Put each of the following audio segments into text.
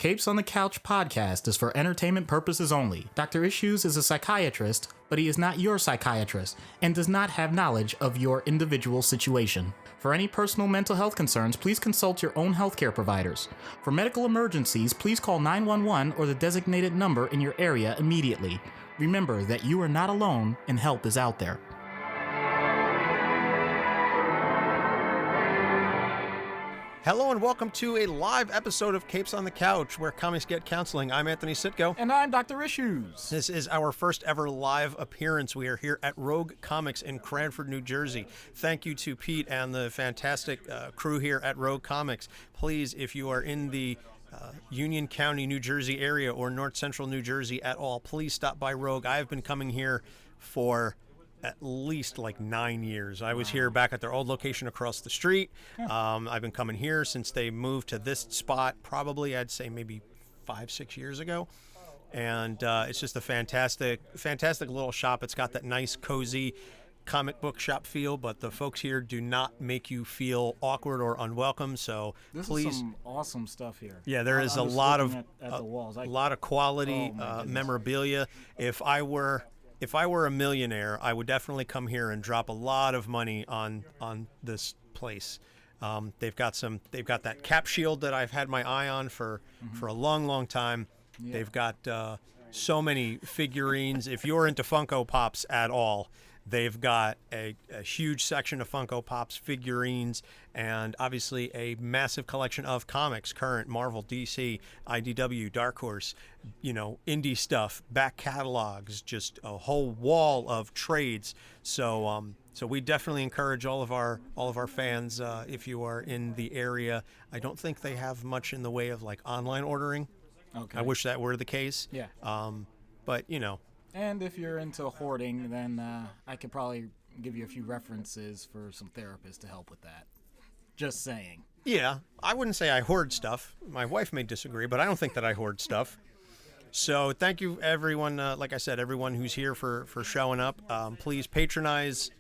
Capes on the Couch podcast is for entertainment purposes only. Dr. Issues is a psychiatrist, but he is not your psychiatrist and does not have knowledge of your individual situation. For any personal mental health concerns, please consult your own healthcare providers. For medical emergencies, please call 911 or the designated number in your area immediately. Remember that you are not alone and help is out there. Hello and welcome to a live episode of Capes on the Couch, where comics get counseling. I'm Anthony Sitko. And I'm Dr. Issues. This is our first ever live appearance. We are here at Rogue Comics in Cranford, New Jersey. Thank you to Pete and the fantastic crew here at Rogue Comics. Please, if you are in the Union County, New Jersey area or North Central New Jersey at all, please stop by Rogue. I've been coming here for at least like 9 years. I was here back at their old location across the street. I've been coming here since they moved to this spot, probably I'd say maybe 5-6 years ago. And it's just a fantastic little shop. It's got that nice, cozy comic book shop feel, but the folks here do not make you feel awkward or unwelcome. So please, is some awesome stuff here. Yeah, there is a lot of at the walls. A lot of quality memorabilia. If I were a millionaire, I would definitely come here and drop a lot of money on this place. They've got that cap shield that I've had my eye on for a long time. Yeah. They've got so many figurines. If you're into Funko Pops at all, they've got a huge section of Funko Pops, figurines, and obviously a massive collection of comics, current, Marvel, DC, IDW, Dark Horse, indie stuff, back catalogs, just a whole wall of trades. So we definitely encourage all of our fans, if you are in the area. I don't think they have much in the way of like online ordering. Okay. I wish that were the case. Yeah. But And if you're into hoarding, then I could probably give you a few references for some therapists to help with that. Just saying. Yeah, I wouldn't say I hoard stuff. My wife may disagree, but I don't think that I hoard stuff. So thank you, everyone. Like I said, everyone who's here for showing up. Please patronize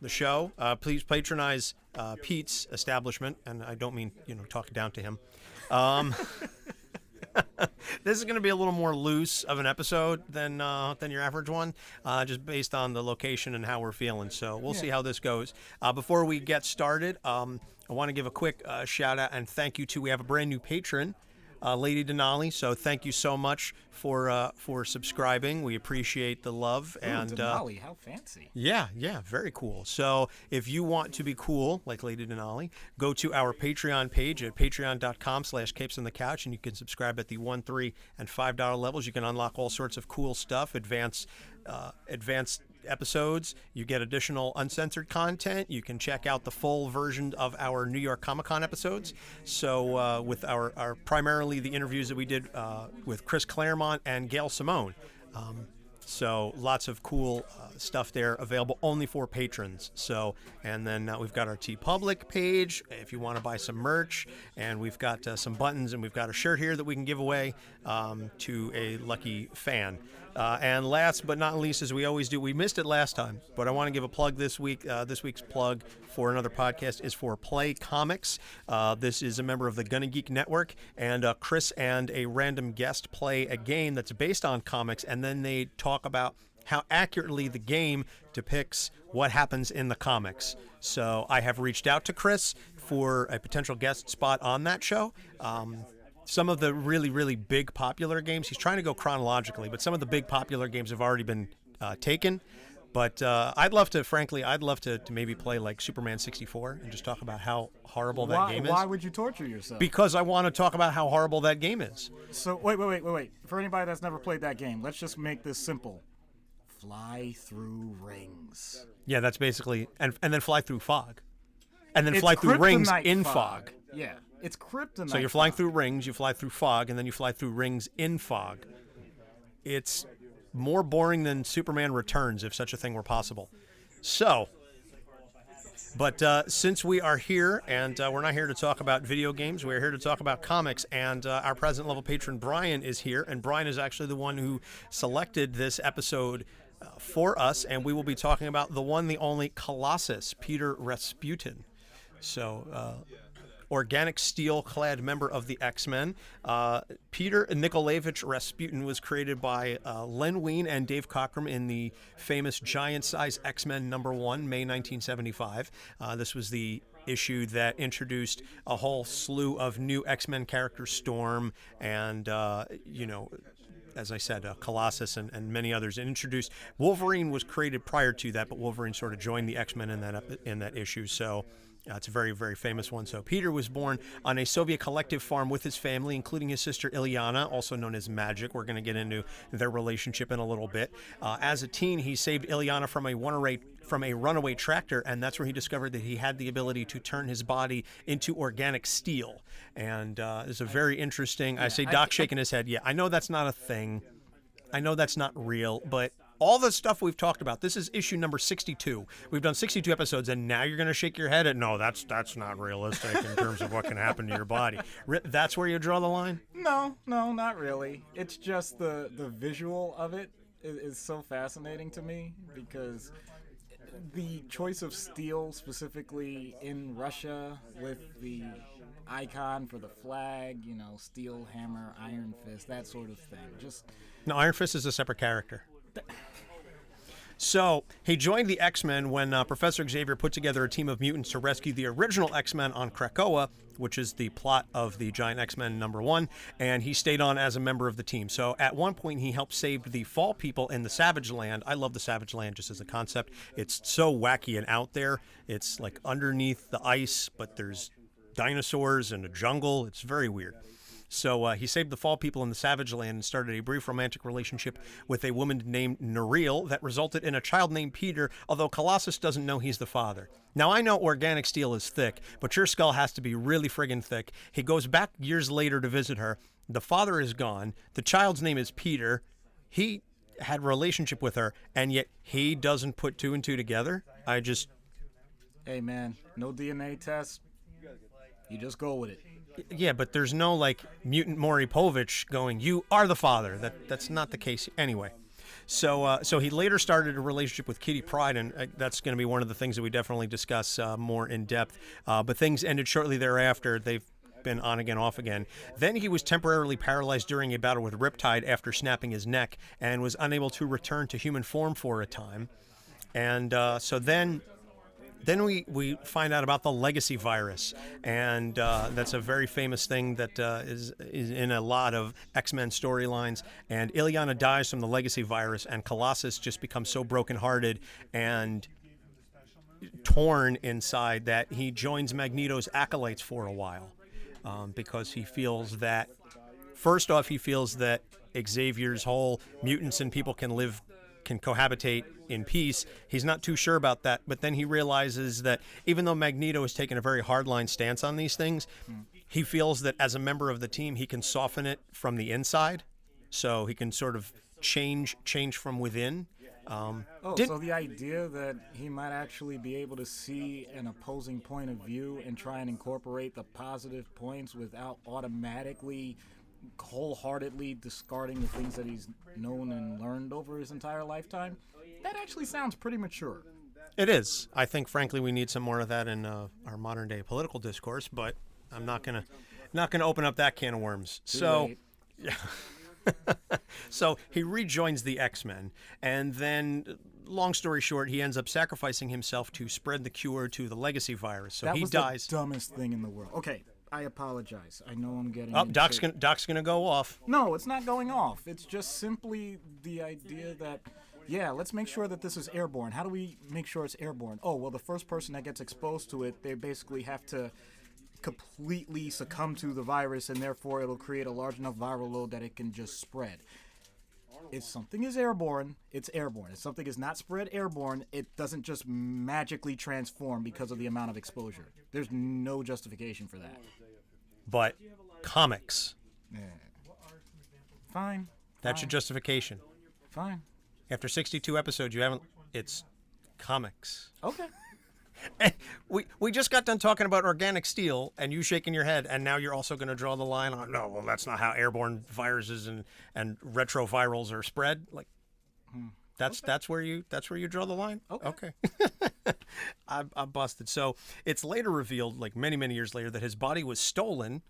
the show. Please patronize Pete's establishment, and I don't mean talking down to him. This is going to be a little more loose of an episode than your average one, just based on the location and how we're feeling. So we'll see how this goes. Before we get started, I want to give a quick shout out and thank you to, we have a brand new patron, Lady Denali. So thank you so much for subscribing. We appreciate the love. Ooh, and Denali, how fancy. Yeah, very cool. So if you want to be cool like Lady Denali, go to our Patreon page at patreon.com/capesonthecouch, and you can subscribe at the $1, $3, and $5 levels. You can unlock all sorts of cool stuff, advanced episodes. You get additional uncensored content. You can check out the full version of our New York Comic-Con episodes. So with our primarily the interviews that we did with Chris Claremont and Gail Simone. So lots of cool stuff there available only for patrons. So, and then we've got our TeePublic page if you want to buy some merch, and we've got some buttons, and we've got a shirt here that we can give away to a lucky fan. And last but not least, as we always do, we missed it last time, but I want to give a plug this week. This week's plug for another podcast is for Play Comics. This is a member of the Gonna Geek Network, and Chris and a random guest play a game that's based on comics, and then they talk about how accurately the game depicts what happens in the comics. So I have reached out to Chris for a potential guest spot on that show. Some of the really, really big popular games, he's trying to go chronologically, but some of the big popular games have already been taken. But I'd love to maybe play like Superman 64 and just talk about how horrible that game is. Why would you torture yourself? Because I want to talk about how horrible that game is. So wait. For anybody that's never played that game, let's just make this simple. Fly through rings. Yeah, that's basically, and then fly through fog. And then fly through rings in fog. Yeah, it's kryptonite. So you're flying through rings, you fly through fog, and then you fly through rings in fog. It's more boring than Superman Returns, if such a thing were possible. So, but since we are here, and we're not here to talk about video games, we're here to talk about comics, and our present level patron Brian is here, and Brian is actually the one who selected this episode for us, and we will be talking about the one, the only Colossus, Peter Rasputin. So, organic steel-clad member of the X-Men. Piotr Nikolayevich Rasputin was created by Len Wein and Dave Cockrum in the famous giant-size X-Men #1, May 1975. This was the issue that introduced a whole slew of new X-Men characters, Storm and, as I said, Colossus and many others. And introduced Wolverine was created prior to that, but Wolverine sort of joined the X-Men in that issue. So it's a very, very famous one. So Peter was born on a Soviet collective farm with his family, including his sister Ilyana, also known as Magik. We're going to get into their relationship in a little bit. As a teen, he saved Ilyana from a runaway tractor, and that's where he discovered that he had the ability to turn his body into organic steel. And it's a very interesting. I see Doc shaking his head. Yeah, I know that's not a thing. I know that's not real, but all the stuff we've talked about, this is issue number 62. We've done 62 episodes, and now you're going to shake your head at, no, that's not realistic in terms of what can happen to your body. That's where you draw the line? No, not really. It's just the visual of it is so fascinating to me, because the choice of steel specifically in Russia with the icon for the flag, steel hammer, iron fist, that sort of thing. No, Iron Fist is a separate character. So he joined the X-Men when Professor Xavier put together a team of mutants to rescue the original X-Men on Krakoa, which is the plot of the Giant X-Men #1, and he stayed on as a member of the team. So at one point, he helped save the Fall people in the Savage Land. I love the Savage Land just as a concept. It's so wacky and out there. It's like underneath the ice, but there's dinosaurs and a jungle. It's very weird. So he saved the Fall people in the Savage Land and started a brief romantic relationship with a woman named Nareel that resulted in a child named Peter, although Colossus doesn't know he's the father. Now, I know organic steel is thick, but your skull has to be really friggin' thick. He goes back years later to visit her. The father is gone. The child's name is Peter. He had a relationship with her, and yet he doesn't put two and two together. Hey, man, no DNA test. You just go with it. Yeah, but there's no, mutant Maury Povich going, you are the father. That's not the case anyway. So he later started a relationship with Kitty Pryde, and that's going to be one of the things that we definitely discuss more in depth. But things ended shortly thereafter. They've been on again, off again. Then he was temporarily paralyzed during a battle with Riptide after snapping his neck and was unable to return to human form for a time. And so then we find out about the legacy virus, and that's a very famous thing that is in a lot of X-Men storylines. And Ilyana dies from the legacy virus, and Colossus just becomes so brokenhearted and torn inside that he joins Magneto's acolytes for a while, because he feels that, first off, Xavier's whole mutants and people can cohabitate in peace. He's not too sure about that, but then he realizes that even though Magneto has taken a very hardline stance on these things, he feels that as a member of the team, he can soften it from the inside, so he can sort of change from within. So the idea that he might actually be able to see an opposing point of view and try and incorporate the positive points without automatically wholeheartedly discarding the things that he's known and learned over his entire lifetime, that actually sounds pretty mature. It is. I think, frankly, we need some more of that in our modern day political discourse, but I'm not gonna open up that can of worms. So, yeah. So he rejoins the X-Men, and then, long story short, he ends up sacrificing himself to spread the cure to the legacy virus. So he dies. The dumbest thing in the world. Okay, I apologize. I know I'm getting. Oh, Doc's gonna go off. No, it's not going off. It's just simply the idea that, let's make sure that this is airborne. How do we make sure it's airborne? Oh, well, the first person that gets exposed to it, they basically have to completely succumb to the virus, and therefore it'll create a large enough viral load that it can just spread. If something is airborne, it's airborne. If something is not spread airborne, it doesn't just magically transform because of the amount of exposure. There's no justification for that. But comics. Fine. That's your justification. Fine. After 62 episodes, it's comics. Okay. And we just got done talking about organic steel, and you shaking your head, and now you're also going to draw the line on, no, well, that's not how airborne viruses and retrovirals are spread. That's where you draw the line? Okay. I'm busted. So it's later revealed, like many years later, that his body was stolen.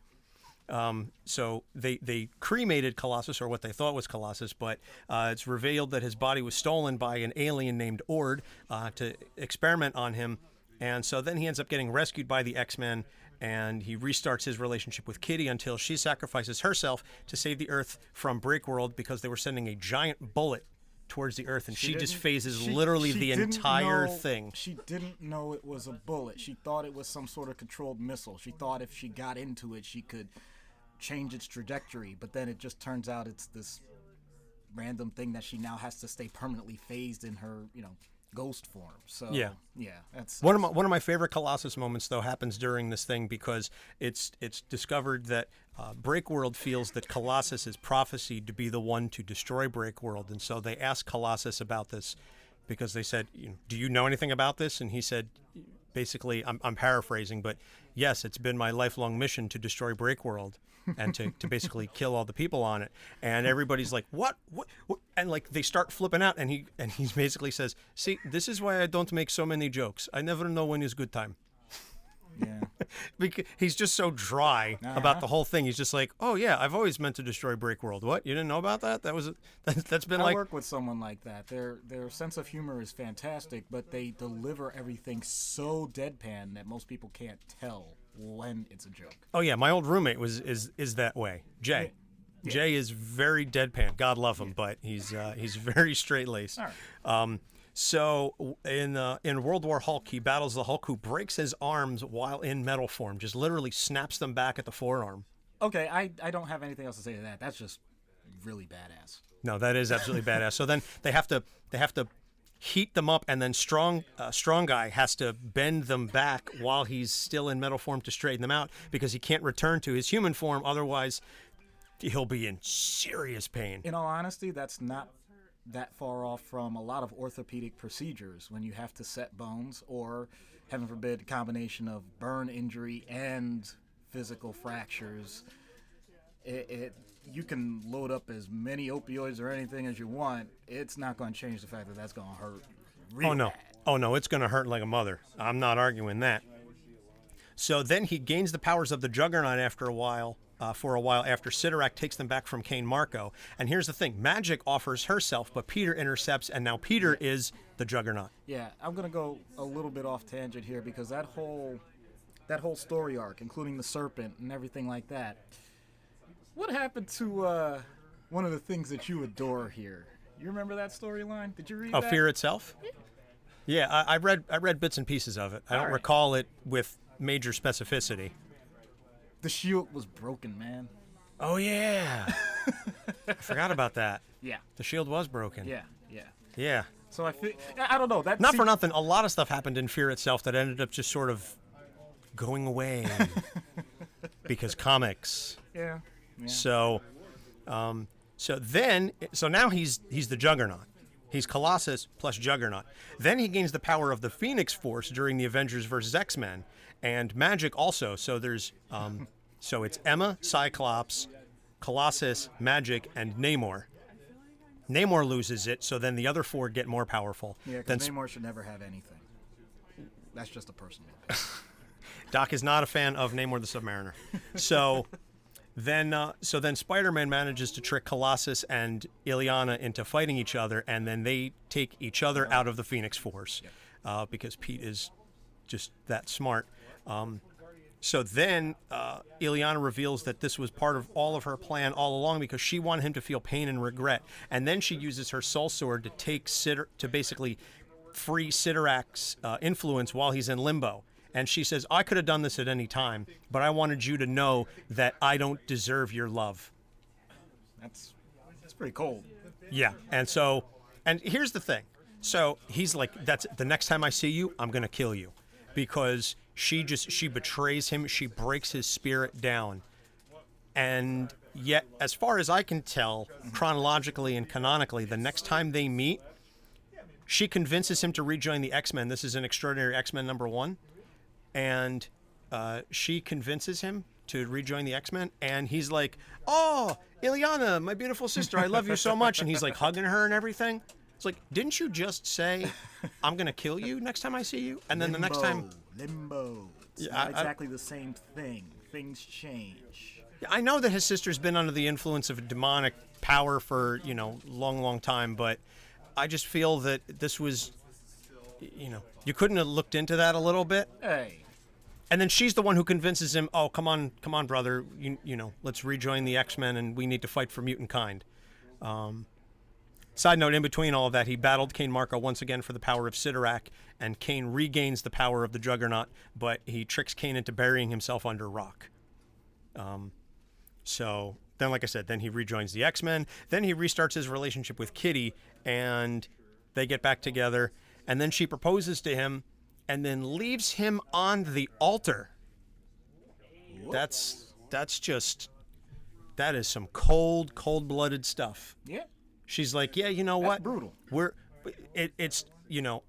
So they cremated Colossus, or what they thought was Colossus, but it's revealed that his body was stolen by an alien named Ord to experiment on him. And so then he ends up getting rescued by the X-Men, and he restarts his relationship with Kitty until she sacrifices herself to save the Earth from Breakworld because they were sending a giant bullet towards the Earth, and she just phases literally the entire thing. She didn't know it was a bullet. She thought it was some sort of controlled missile. She thought if she got into it, she could change its trajectory, but then it just turns out it's this random thing that she now has to stay permanently phased in her, ghost form. So yeah, that's one of my favorite Colossus moments, though, happens during this thing because it's discovered that Breakworld feels that Colossus is prophesied to be the one to destroy Breakworld, and so they asked Colossus about this because they said, "Do you know anything about this?" And he said, basically, I'm paraphrasing, but yes, it's been my lifelong mission to destroy Breakworld and to basically kill all the people on it. And everybody's like, what? And like they start flipping out, and he basically says, "See, this is why I don't make so many jokes. I never know when is good time." Yeah. Because he's just so dry about the whole thing. He's just like, "Oh yeah, I've always meant to destroy Breakworld. What? You didn't know about that? That's been I work with someone like that. Their sense of humor is fantastic, but they deliver everything so deadpan that most people can't tell when it's a joke. Oh yeah, my old roommate is that way. Jay. Yeah. Jay is very deadpan. God love him, but he's very straight-laced. All right. So in World War Hulk, he battles the Hulk, who breaks his arms while in metal form, just literally snaps them back at the forearm. Okay, I don't have anything else to say to that. That's just really badass. No, that is absolutely badass. So then they have to heat them up, and then strong guy has to bend them back while he's still in metal form to straighten them out because he can't return to his human form. Otherwise, he'll be in serious pain. In all honesty, that's not that far off from a lot of orthopedic procedures when you have to set bones or, heaven forbid, a combination of burn injury and physical fractures. You can load up as many opioids or anything as you want. It's not going to change the fact that that's going to hurt really bad. Oh no, it's going to hurt like a mother. I'm not arguing that. So then he gains the powers of the Juggernaut after a while. For a while after Sidorak takes them back from Cain Marko. And here's the thing. Magik offers herself, but Peter intercepts, and now Peter is the Juggernaut. Yeah, I'm going to go a little bit off tangent here because that whole story arc, including the serpent and everything like that, what happened to one of the things that you adore here? You remember that storyline? Did you read that? Oh, Fear Itself? Yeah, I read bits and pieces of it. I don't recall it with major specificity. The shield was broken, man. Oh, yeah. I forgot about that. Yeah. The shield was broken. Yeah. So I don't know. Not for nothing, a lot of stuff happened in Fear Itself that ended up just sort of going away. Because comics. Yeah. So now he's the Juggernaut. He's Colossus plus Juggernaut. Then he gains the power of the Phoenix Force during the Avengers vs. X-Men. And Magik also. So there's so it's Emma, Cyclops, Colossus, Magik, and Namor. Namor loses it, so then the other four get more powerful. Yeah, because Namor should never have anything. That's just a personal opinion. Doc is not a fan of Namor the Submariner. So then Spider-Man manages to trick Colossus and Ilyana into fighting each other, and then they take each other out of the Phoenix Force because Pete is just that smart. So then Ilyana reveals that this was part of all of her plan all along because she wanted him to feel pain and regret. And then she uses her soul sword to basically free Sidorak's influence while he's in limbo. And she says, I could have done this at any time, but I wanted you to know that I don't deserve your love. That's pretty cold. Yeah. And here's the thing. So he's like, that's the next time I see you, I'm going to kill you. Because she betrays him. She breaks his spirit down. And yet, as far as I can tell, chronologically and canonically, the next time they meet, she convinces him to rejoin the X-Men. This is an Extraordinary X-Men #1. And she convinces him to rejoin the X-Men. And he's like, oh, Ilyana, my beautiful sister, I love you so much. And he's like hugging her and everything. It's like, didn't you just say, I'm going to kill you next time I see you? And then the next time... Limbo. It's not exactly the same thing. Things change. I know that his sister's been under the influence of a demonic power for, long time, but I just feel that this was, you couldn't have looked into that a little bit. Hey. And then she's the one who convinces him, oh, come on, brother, let's rejoin the X-Men and we need to fight for mutant kind. Side note, in between all of that, he battled Kane Marko once again for the power of Sidorak, and Kane regains the power of the Juggernaut, but he tricks Kane into burying himself under rock. So then, like I said, then he rejoins the X-Men. Then he restarts his relationship with Kitty, and they get back together. And then she proposes to him, and then leaves him on the altar. That is some cold-blooded stuff. Yeah. She's like, yeah, you know what? Brutal. It's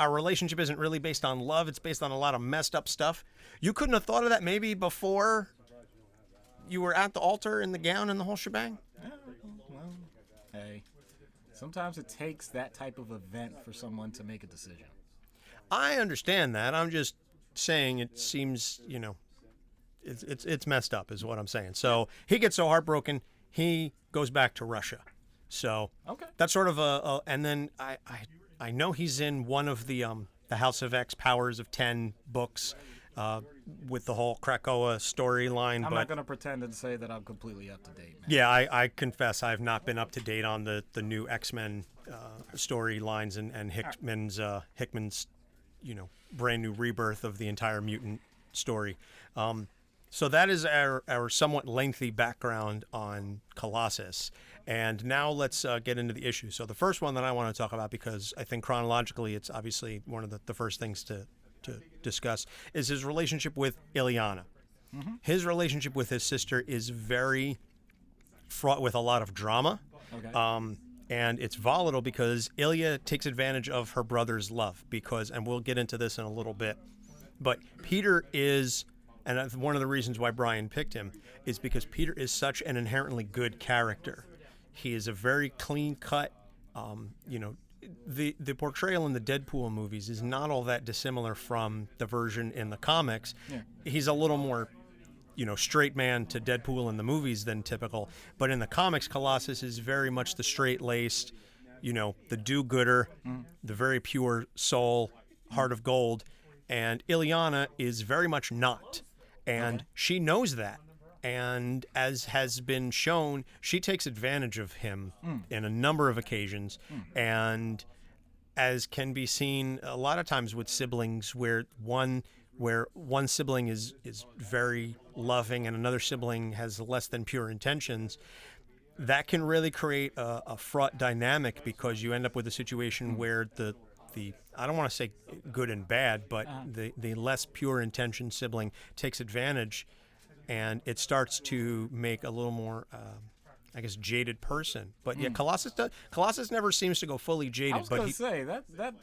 our relationship isn't really based on love. It's based on a lot of messed up stuff. You couldn't have thought of that maybe before you were at the altar in the gown and the whole shebang? Well, hey, sometimes it takes that type of event for someone to make a decision. I understand that. I'm just saying it seems, it's messed up is what I'm saying. So he gets so heartbroken, he goes back to Russia. So okay. That's sort of and then I know he's in one of the House of X Powers of 10 books with the whole Krakoa storyline. I'm not going to pretend and say that I'm completely up to date, man. Yeah, I confess I have not been up to date on the new X-Men storylines and Hickman's brand new rebirth of the entire mutant story. So that is our somewhat lengthy background on Colossus. And now let's get into the issue. So the first one that I want to talk about, because I think chronologically it's obviously one of the first things to discuss, is his relationship with Ilyana. Mm-hmm. His relationship with his sister is very fraught with a lot of drama. Okay. And it's volatile because Ilya takes advantage of her brother's love and we'll get into this in a little bit, but Peter is, and one of the reasons why Brian picked him is because Peter is such an inherently good character. He is a very clean-cut, the portrayal in the Deadpool movies is not all that dissimilar from the version in the comics. Yeah. He's a little more, straight man to Deadpool in the movies than typical. But in the comics, Colossus is very much the straight-laced, the do-gooder, the very pure soul, heart of gold. And Ilyana is very much not. And she knows that. And as has been shown, she takes advantage of him in a number of occasions. And as can be seen a lot of times with siblings, where one sibling is very loving and another sibling has less than pure intentions, that can really create a fraught dynamic, because you end up with a situation where the I don't want to say good and bad, but the less pure intention sibling takes advantage. And it starts to make a little more, jaded person. But yeah, Colossus never seems to go fully jaded. I was going to say, that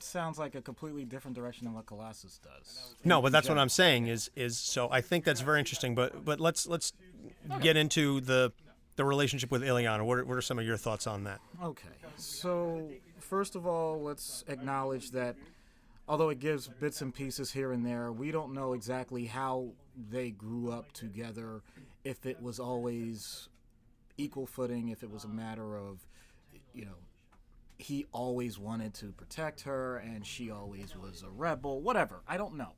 sounds like a completely different direction than what Colossus does. No, but that's what I'm saying is so I think that's very interesting. But let's get into the relationship with Ilyana. What are some of your thoughts on that? Okay, so first of all, let's acknowledge that although it gives bits and pieces here and there, we don't know exactly how they grew up together, if it was always equal footing, if it was a matter of, he always wanted to protect her and she always was a rebel, whatever. I don't know.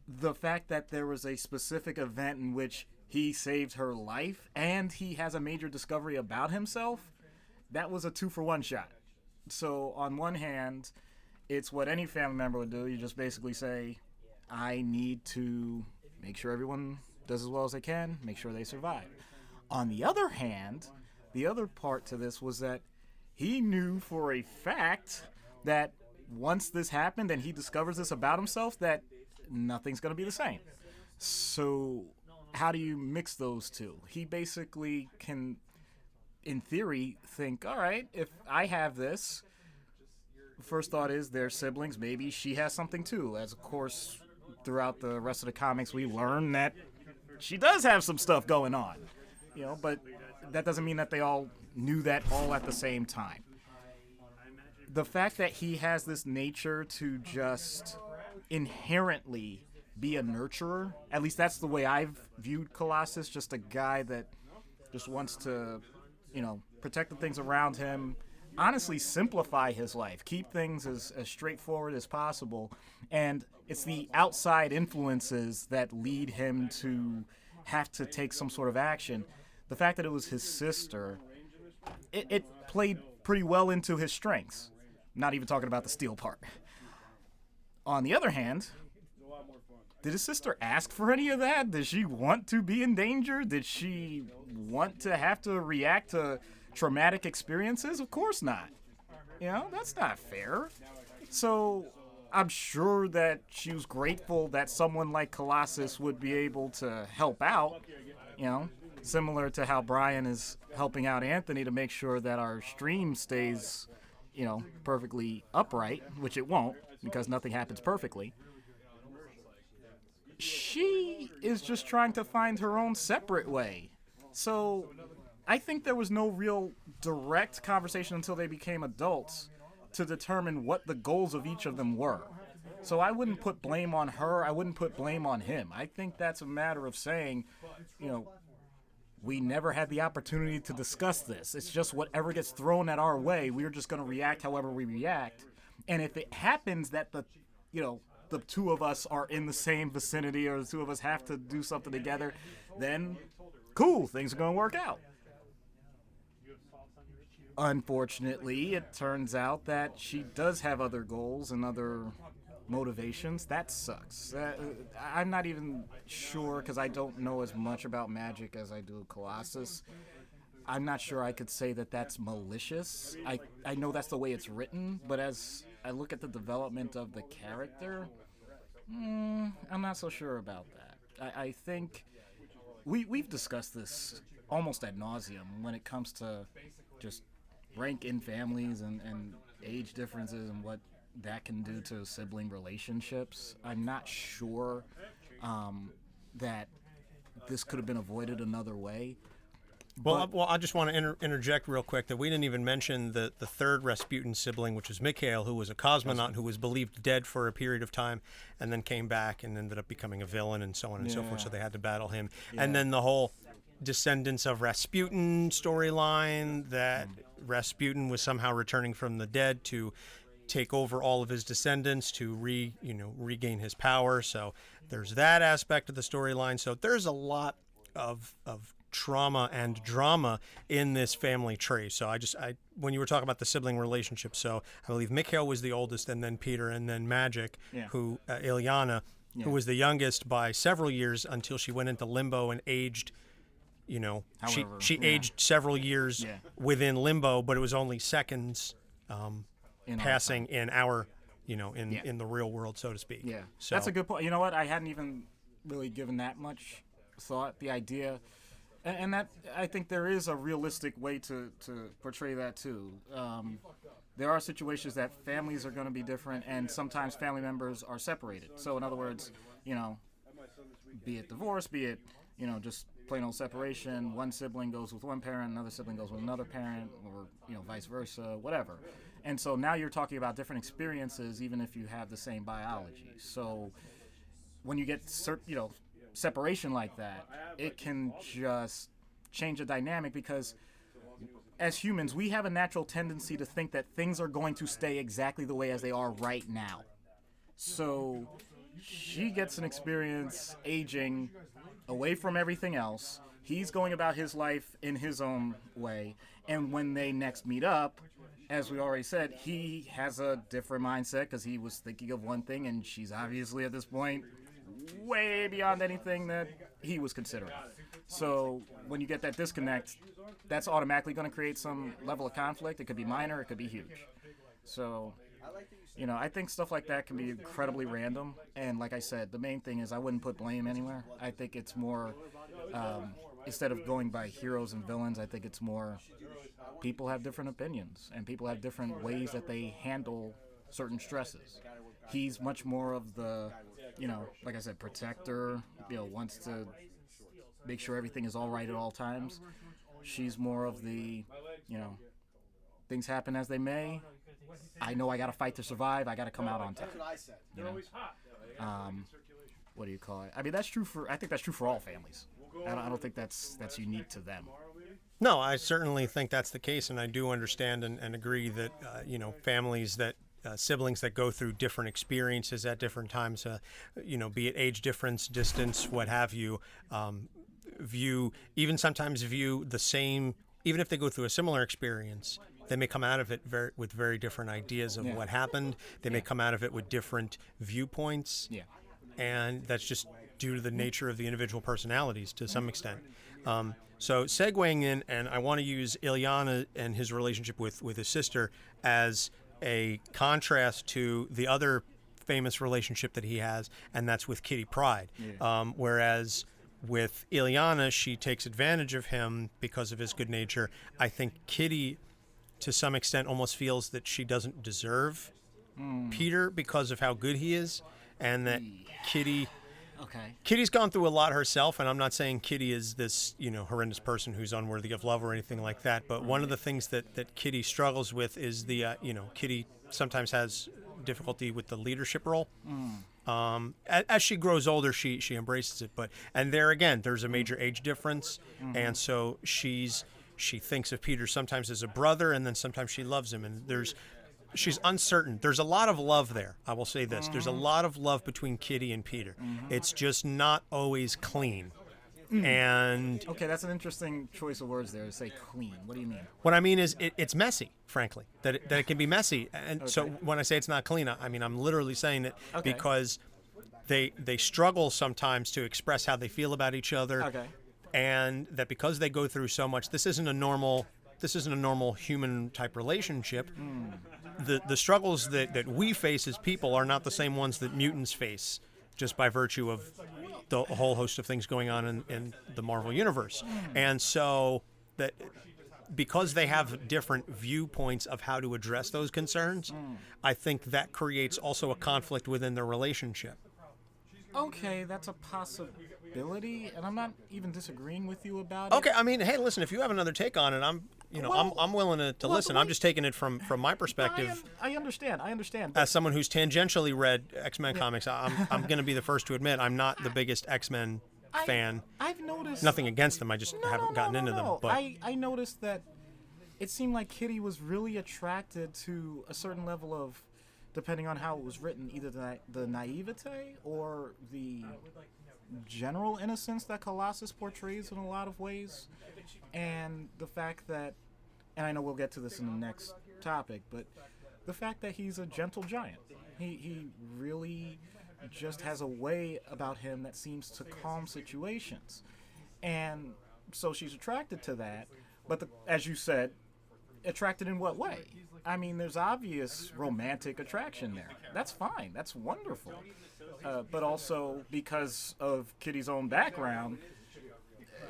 The fact that there was a specific event in which he saved her life and he has a major discovery about himself, that was a 2-for-1 shot. So on one hand, it's what any family member would do. You just basically say, I need to make sure everyone does as well as they can, make sure they survive. On the other hand, the other part to this was that he knew for a fact that once this happened and he discovers this about himself, that nothing's going to be the same. So how do you mix those two? He basically can, in theory, think, all right, if I have this, first thought is they're siblings, maybe she has something too. As of course, throughout the rest of the comics, we learn that she does have some stuff going on, but that doesn't mean that they all knew that all at the same time. the fact that he has this nature to just inherently be a nurturer, at least that's the way I've viewed Colossus, just a guy that just wants to, protect the things around him, honestly simplify his life, keep things as straightforward as possible, and it's the outside influences that lead him to have to take some sort of action. The fact that it was his sister, it played pretty well into his strengths. Not even talking about the steel part. On the other hand, did his sister ask for any of that? Did she want to be in danger? Did she want to have to react to traumatic experiences? Of course not. That's not fair. So I'm sure that she was grateful that someone like Colossus would be able to help out, similar to how Brian is helping out Anthony to make sure that our stream stays, perfectly upright, which it won't because nothing happens perfectly. She is just trying to find her own separate way. So I think there was no real direct conversation until they became adults to determine what the goals of each of them were. So I wouldn't put blame on her. I wouldn't put blame on him. I think that's a matter of saying, we never had the opportunity to discuss this. It's just whatever gets thrown at our way, we're just going to react however we react. And if it happens that the two of us are in the same vicinity or the two of us have to do something together, then cool, things are going to work out. Unfortunately, it turns out that she does have other goals and other motivations. That sucks. I'm not even sure, because I don't know as much about Magik as I do Colossus. I'm not sure I could say that that's malicious. I know that's the way it's written, but as I look at the development of the character, I'm not so sure about that. I think we've discussed this almost ad nauseum when it comes to just rank in families and age differences and what that can do to sibling relationships. I'm not sure that this could have been avoided another way. Well, I just want to interject real quick that we didn't even mention the third Rasputin sibling, which was Mikhail, who was a cosmonaut who was believed dead for a period of time and then came back and ended up becoming a villain and so on and so forth, so they had to battle him. Yeah. And then the whole descendants of Rasputin storyline, that Rasputin was somehow returning from the dead to take over all of his descendants to regain his power. So there's that aspect of the storyline. So there's a lot of trauma and drama in this family tree. So I when you were talking about the sibling relationship, so I believe Mikhail was the oldest, and then Peter, and then Magik, who Ilyana, who was the youngest by several years until she went into limbo and aged. She aged several years within limbo, but it was only seconds passing in our, in the real world, so to speak. Yeah, so that's a good point. You know what? I hadn't even really given that much thought. The idea. And that, I think there is a realistic way to portray that too. There are situations that families are going to be different, and sometimes family members are separated. So in other words, be it divorce, be it, just plain old separation, one sibling goes with one parent, another sibling goes with another parent, or, vice versa, whatever. And so now you're talking about different experiences, even if you have the same biology. So when you get separation like that, it can just change the dynamic, because as humans, we have a natural tendency to think that things are going to stay exactly the way as they are right now. So she gets an experience aging away from everything else. He's going about his life in his own way. And when they next meet up, as we already said, he has a different mindset because he was thinking of one thing, and she's obviously at this point way beyond anything that he was considering. So when you get that disconnect, that's automatically going to create some level of conflict. It could be minor, it could be huge. So, I think stuff like that can be incredibly random. And like I said, the main thing is I wouldn't put blame anywhere. I think it's more, instead of going by heroes and villains, I think it's more people have different opinions and people have different ways that they handle certain stresses. He's much more of the, like I said, protector, wants to make sure everything is all right at all times. She's more of the, things happen as they may. I know I got to fight to survive. I got to come out on top. That's what I said. You know? What do you call it? I mean, that's true I think that's true for all families. I don't think that's unique to them. No, I certainly think that's the case, and I do understand and agree that families that siblings that go through different experiences at different times, be it age difference, distance, what have you, sometimes view the same, even if they go through a similar experience. They may come out of it with very different ideas of what happened. They may come out of it with different viewpoints. Yeah. And that's just due to the nature of the individual personalities to some extent. So segueing in, and I want to use Ilyana and his relationship with his sister as a contrast to the other famous relationship that he has, and that's with Kitty Pryde. Yeah. Whereas with Ilyana, she takes advantage of him because of his good nature. I think Kitty, to some extent, almost feels that she doesn't deserve Peter because of how good he is, and that Kitty's gone through a lot herself, and I'm not saying Kitty is this, horrendous person who's unworthy of love or anything like that, but one of the things that Kitty struggles with is the, Kitty sometimes has difficulty with the leadership role. As she grows older, she embraces it, and there again, there's a major age difference, and so she thinks of Peter sometimes as a brother, and then sometimes she loves him, and she's uncertain. There's a lot of love there. I will say this. There's a lot of love between Kitty and Peter. It's just not always clean. And okay, that's an interesting choice of words there to say clean. What do you mean? What I mean is it's messy, frankly, that it can be messy. And so when I say it's not clean, I mean I'm literally saying that because they struggle sometimes to express how they feel about each other. Okay. And that because they go through so much, this isn't a normal human type relationship. The struggles that we face as people are not the same ones that mutants face, just by virtue of the whole host of things going on in the Marvel universe. And so that because they have different viewpoints of how to address those concerns, I think that creates also a conflict within their relationship. Okay, that's a possibility, and I'm not even disagreeing with you about it. Okay, I mean, hey, listen, if you have another take on it, I'm willing to listen. I'm just taking it from my perspective. I understand. As someone who's tangentially read X-Men comics, I'm going to be the first to admit I'm not the biggest X-Men fan. I've noticed nothing against them. I just haven't gotten into them. But I noticed that it seemed like Kitty was really attracted to a certain level of, depending on how it was written, either the naivete or the general innocence that Colossus portrays in a lot of ways, and the fact that, and I know we'll get to this in the next topic, but the fact that he's a gentle giant. He really just has a way about him that seems to calm situations. And so she's attracted to that, but as you said, attracted in what way? I mean, there's obvious romantic attraction there. That's fine. That's wonderful. But also, because of Kitty's own background,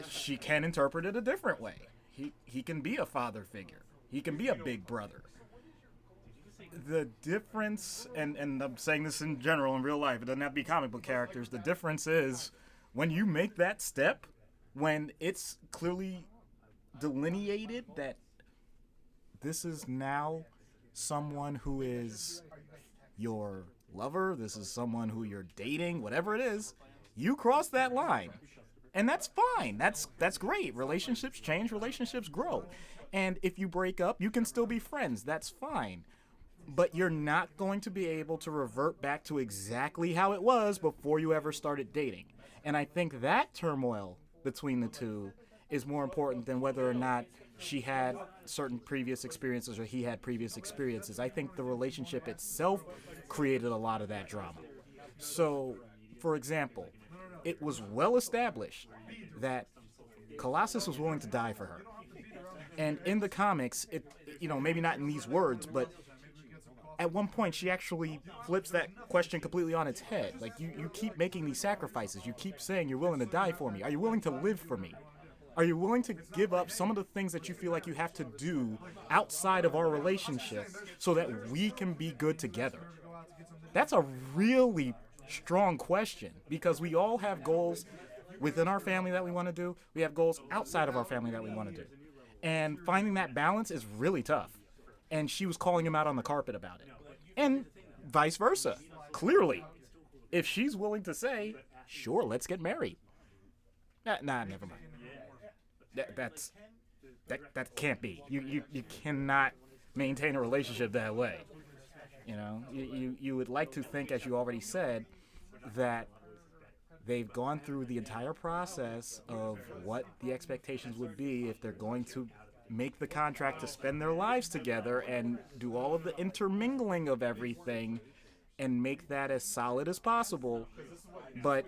she can interpret it a different way. He can be a father figure. He can be a big brother. The difference, and I'm saying this in general in real life, it doesn't have to be comic book characters, the difference is when you make that step, when it's clearly delineated that this is now someone who is your lover, this is someone who you're dating, whatever it is, you cross that line. And that's fine. That's great. Relationships change, relationships grow. And if you break up, you can still be friends. That's fine. But you're not going to be able to revert back to exactly how it was before you ever started dating. And I think that turmoil between the two is more important than whether or not she had certain previous experiences or he had previous experiences. I think the relationship itself created a lot of that drama. So, for example, it was well established that Colossus was willing to die for her. And in the comics, it, maybe not in these words, but at one point she actually flips that question completely on its head. Like, you keep making these sacrifices. You keep saying you're willing to die for me. Are you willing to live for me? Are you willing to give up some of the things that you feel like you have to do outside of our relationship so that we can be good together? That's a really strong question, because we all have goals within our family that we want to do. We have goals outside of our family that we want to do. And finding that balance is really tough. and she was calling him out on the carpet about it. And vice versa. Clearly, if she's willing to say, sure, let's get married. Nah, never mind. That can't be. You cannot maintain a relationship that way. You know, you would like to think, as you already said, that they've gone through the entire process of what the expectations would be if they're going to make the contract to spend their lives together and do all of the intermingling of everything and make that as solid as possible. But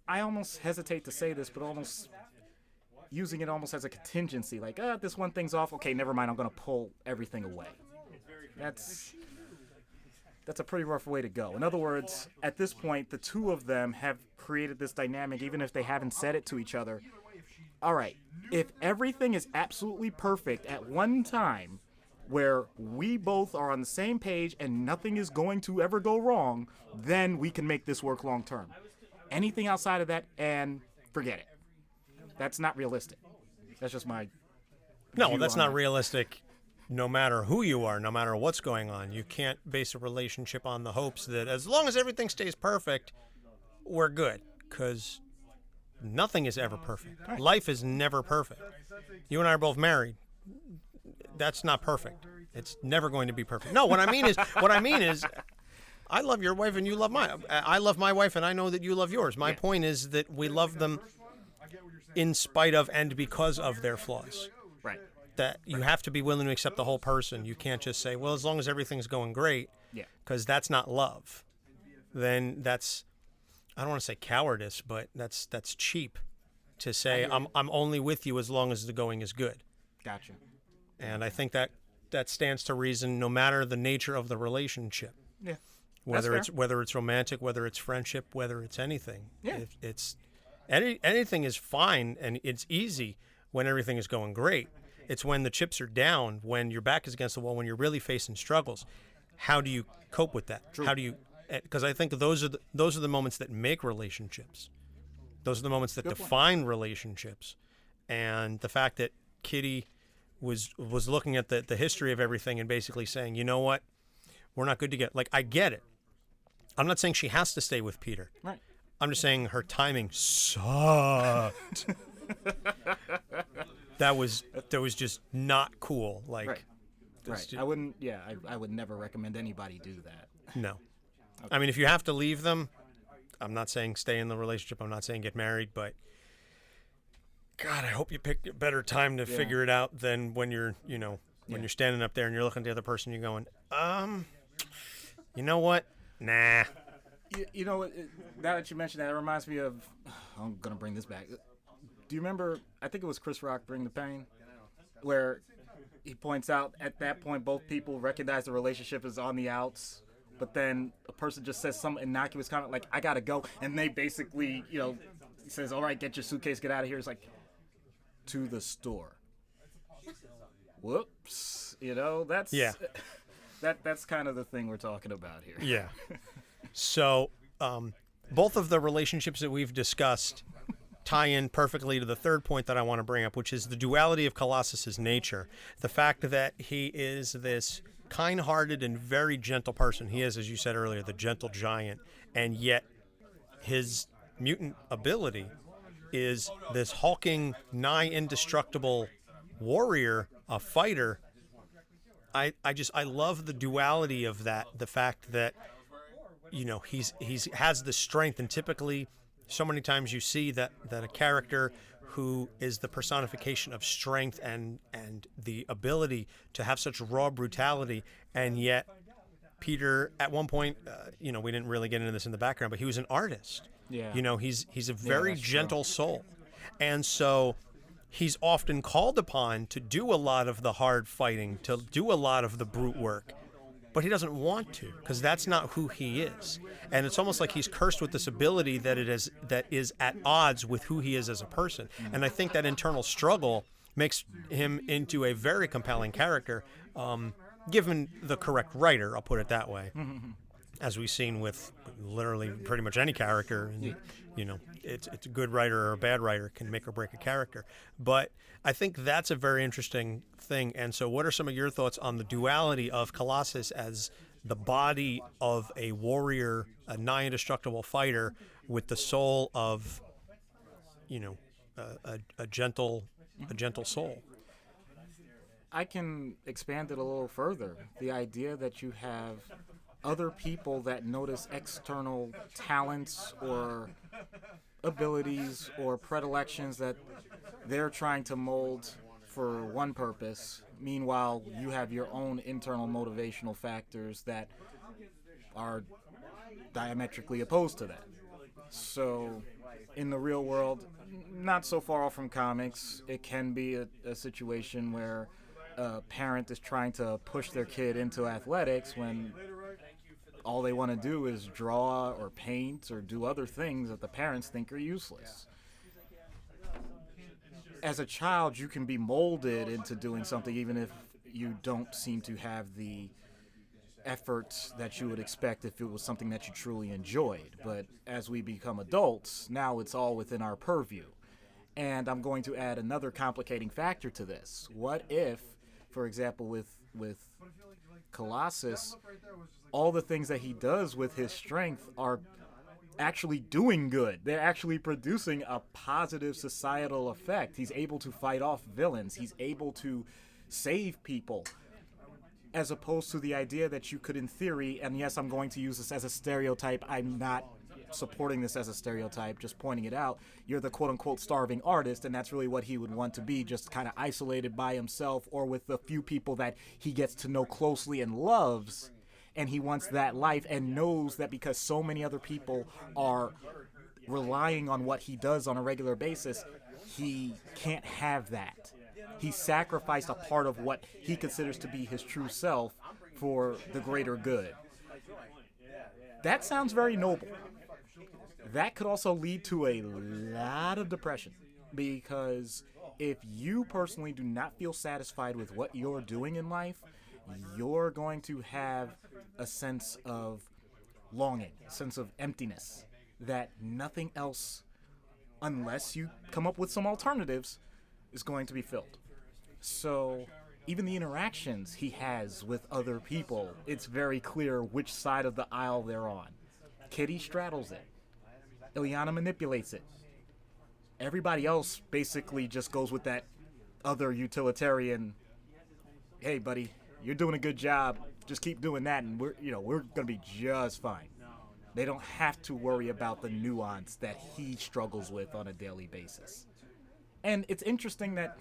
I almost hesitate to say this, but almost using it almost as a contingency, like, this one thing's off, okay, never mind, I'm going to pull everything away. That's a pretty rough way to go. In other words, at this point, the two of them have created this dynamic, even if they haven't said it to each other. All right, if everything is absolutely perfect at one time, where we both are on the same page and nothing is going to ever go wrong, then we can make this work long term. Anything outside of that, and forget it. That's not realistic. That's just my No, that's not realistic. No matter who you are, no matter what's going on, you can't base a relationship on the hopes that as long as everything stays perfect, we're good. Because nothing is ever perfect. Right. Life is never perfect. You and I are both married. That's not perfect. It's never going to be perfect. No, what I mean is, I love your wife and you love mine. I love my wife and I know that you love yours. My point is that we love them in spite of and because of their flaws. Right. That you have to be willing to accept the whole person. You can't just say, well, as long as everything's going great, because that's not love. Then that's, I don't want to say cowardice, but that's cheap to say I'm only with you as long as the going is good. Gotcha. And I think that stands to reason no matter the nature of the relationship. Yeah. Whether it's romantic, whether it's friendship, whether it's anything. Yeah. It's anything is fine and it's easy when everything is going great. It's when the chips are down, when your back is against the wall, when you're really facing struggles. How do you cope with that? True. How do you? Because I think those are the moments that make relationships. Those are the moments that define relationships. And the fact that Kitty was looking at the history of everything and basically saying, you know what, we're not good together. Like, I get it. I'm not saying she has to stay with Peter. Right. I'm just saying her timing sucked. That was just not cool. Like, right. I wouldn't. Yeah, I would never recommend anybody do that. No. Okay. I mean, if you have to leave them, I'm not saying stay in the relationship. I'm not saying get married, but God, I hope you pick a better time to figure it out than when you're, when you're standing up there and you're looking at the other person, you're going, you know what? Nah. You know, now that you mentioned that, it reminds me of, I'm going to bring this back. Do you remember, I think it was Chris Rock, Bring the Pain, where he points out at that point both people recognize the relationship is on the outs, but then a person just says some innocuous comment like, I got to go, and they basically, says, all right, get your suitcase, get out of here. It's like, to the store. Whoops. That's... Yeah. That's kind of the thing we're talking about here. Yeah. So, both of the relationships that we've discussed tie in perfectly to the third point that I want to bring up, which is the duality of Colossus's nature. The fact that he is this kind-hearted and very gentle person. He is, as you said earlier, the gentle giant, and yet his mutant ability is this hulking, nigh indestructible warrior, a fighter. I love the duality of that. The fact that, he's has the strength, and typically so many times you see that a character who is the personification of strength and the ability to have such raw brutality, and yet Peter, at one point, we didn't really get into this in the background, but he was an artist. Yeah. He's a very gentle soul. And so he's often called upon to do a lot of the hard fighting, to do a lot of the brute work, but he doesn't want to, because that's not who he is. And it's almost like he's cursed with this ability that is at odds with who he is as a person. And I think that internal struggle makes him into a very compelling character, given the correct writer, I'll put it that way. As we've seen with literally pretty much any character, and, it's a good writer or a bad writer can make or break a character. But I think that's a very interesting thing. And so what are some of your thoughts on the duality of Colossus as the body of a warrior, a nigh indestructible fighter, with the soul of, a gentle soul? I can expand it a little further. The idea that you have other people that notice external talents or abilities or predilections that they're trying to mold for one purpose. Meanwhile, you have your own internal motivational factors that are diametrically opposed to that. So, in the real world, not so far off from comics, it can be a situation where a parent is trying to push their kid into athletics when all they want to do is draw or paint or do other things that the parents think are useless. As a child, you can be molded into doing something even if you don't seem to have the effort that you would expect if it was something that you truly enjoyed. But as we become adults, now it's all within our purview. And I'm going to add another complicating factor to this. What if, for example, with Colossus, all the things that he does with his strength are actually doing good. They're actually producing a positive societal effect. He's able to fight off villains. He's able to save people. As opposed to the idea that you could, in theory, and yes, I'm going to use this as a stereotype. I'm not supporting this as a stereotype, just pointing it out. You're the quote-unquote starving artist, and that's really what he would want to be, just kind of isolated by himself or with the few people that he gets to know closely and loves. And he wants that life and knows that because so many other people are relying on what he does on a regular basis, he can't have that. He sacrificed a part of what he considers to be his true self for the greater good. That sounds very noble. That could also lead to a lot of depression, because if you personally do not feel satisfied with what you're doing in life, you're going to have a sense of longing, a sense of emptiness, that nothing else, unless you come up with some alternatives, is going to be filled. So even the interactions he has with other people, it's very clear which side of the aisle they're on. Kitty straddles it. Ilyana manipulates it. Everybody else basically just goes with that other utilitarian, hey buddy, you're doing a good job, just keep doing that and we're gonna be just fine. They don't have to worry about the nuance that he struggles with on a daily basis. And it's interesting that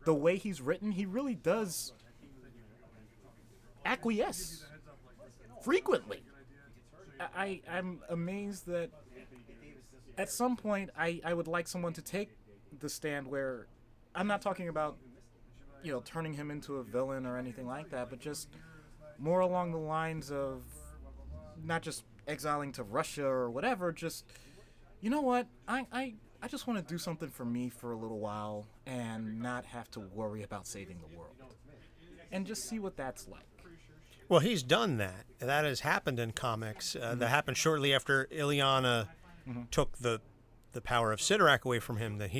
the way he's written, he really does acquiesce frequently. I'm amazed that at some point I would like someone to take the stand where I'm not talking about, turning him into a villain or anything like that, but just more along the lines of not just exiling to Russia or whatever, just, you know what, I just want to do something for me for a little while and not have to worry about saving the world. And just see what that's like. Well, he's done that. That has happened in comics. That happened shortly after Ilyana took the power of Sidorak away from him, that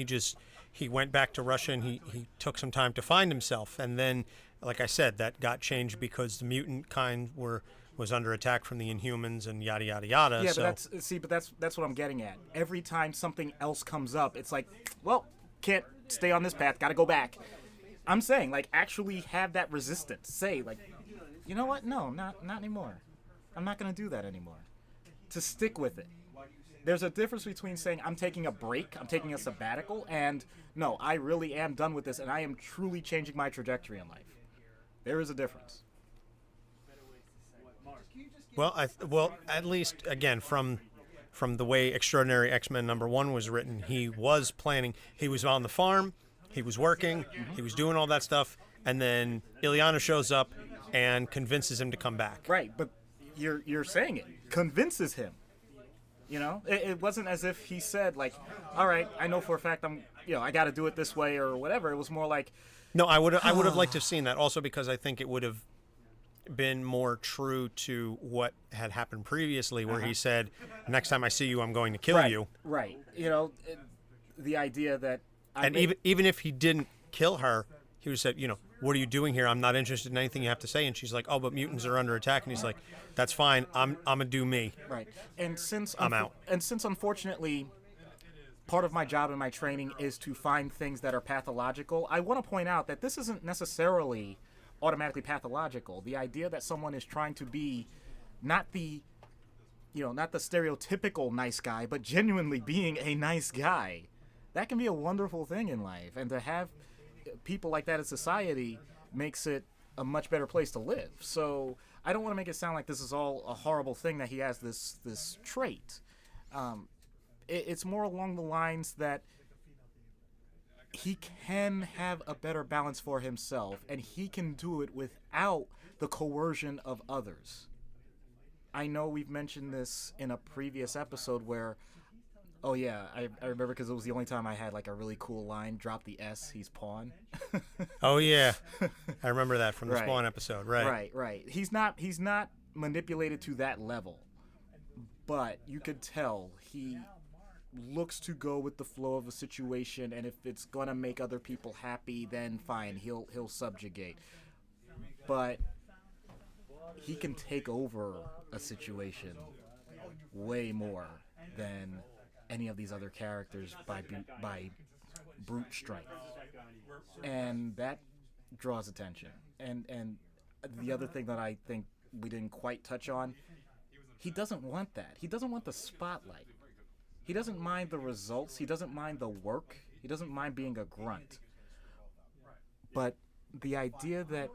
he went back to Russia and he took some time to find himself. And then, like I said, that got changed because the mutant kind was under attack from the Inhumans and yada, yada, yada. Yeah, so. but that's what I'm getting at. Every time something else comes up, it's like, well, can't stay on this path, gotta go back. I'm saying, actually have that resistance. Say, you know what? No, not anymore. I'm not gonna do that anymore. To stick with it. There's a difference between saying, I'm taking a break, I'm taking a sabbatical, and no, I really am done with this, and I am truly changing my trajectory in life. There is a difference. Well, at least, again, from the way Extraordinary X-Men #1 was written, he was planning. He was on the farm, he was working, he was doing all that stuff, and then Ilyana shows up and convinces him to come back. Right, but you're saying it. Convinces him. It wasn't as if he said, all right, I know for a fact I got to do it this way or whatever. It was more like... No, I would have liked to have seen that, also because I think it would have been more true to what had happened previously, where he said, next time I see you, I'm going to kill you. Right. The idea that... even if he didn't kill her, he was said, what are you doing here? I'm not interested in anything you have to say. And she's like, oh, but mutants are under attack. And he's like, that's fine. I'm gonna do me. Right. And since I'm out. And since unfortunately, part of my job and my training is to find things that are pathological, I want to point out that this isn't necessarily automatically pathological. The idea that someone is trying to be not the stereotypical nice guy, but genuinely being a nice guy, that can be a wonderful thing in life. And to have people like that in society makes it a much better place to live. So I don't want to make it sound like this is all a horrible thing that he has this trait. It's more along the lines that he can have a better balance for himself, and he can do it without the coercion of others. I know we've mentioned this in a previous episode where, oh yeah, I remember because it was the only time I had like a really cool line, drop the S, he's Pawn. Oh yeah, I remember that from the Spawn episode, right. Right. He's not manipulated to that level, but you could tell he looks to go with the flow of a situation, and if it's gonna make other people happy, then fine, he'll subjugate. But he can take over a situation way more than any of these other characters by brute strength, and that draws attention. And the other thing that I think we didn't quite touch on, he doesn't want that. He doesn't want the spotlight. He doesn't mind the results. He doesn't mind the work. He doesn't mind being a grunt. But the idea that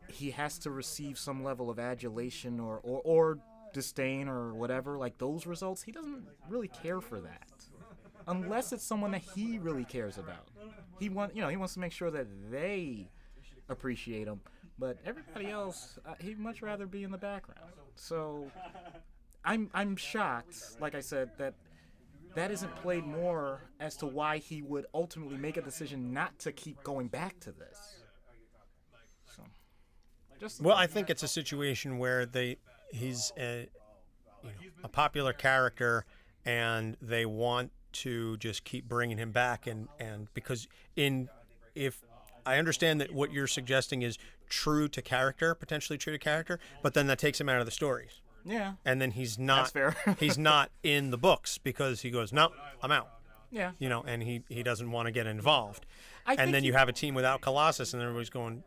he has to receive some level of adulation or disdain or whatever, like those results, he doesn't really care for that. Unless it's someone that he really cares about. He wants to make sure that they appreciate him. But everybody else, he'd much rather be in the background. So I'm shocked, like I said, that isn't played more as to why he would ultimately make a decision not to keep going back to this. So, I think it's a situation where he's a popular character, and they want to just keep bringing him back, and because if I understand that what you're suggesting is potentially true to character, but then that takes him out of the stories. Yeah. And then he's not. That's fair. He's not in the books because he goes, no, I'm out. Yeah. And he doesn't want to get involved. And then you have a team without Colossus, and everybody's going,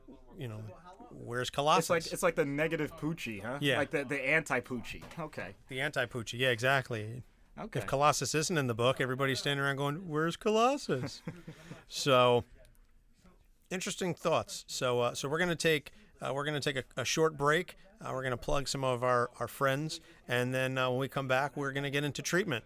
where's Colossus? It's like the negative Poochie, huh? Yeah. Like the anti-Poochie. Okay. The anti-Poochie, yeah, exactly. Okay. If Colossus isn't in the book, everybody's standing around going, where's Colossus? So, interesting thoughts. So we're going to take a short break. We're going to plug some of our friends, and then when we come back, we're going to get into treatment.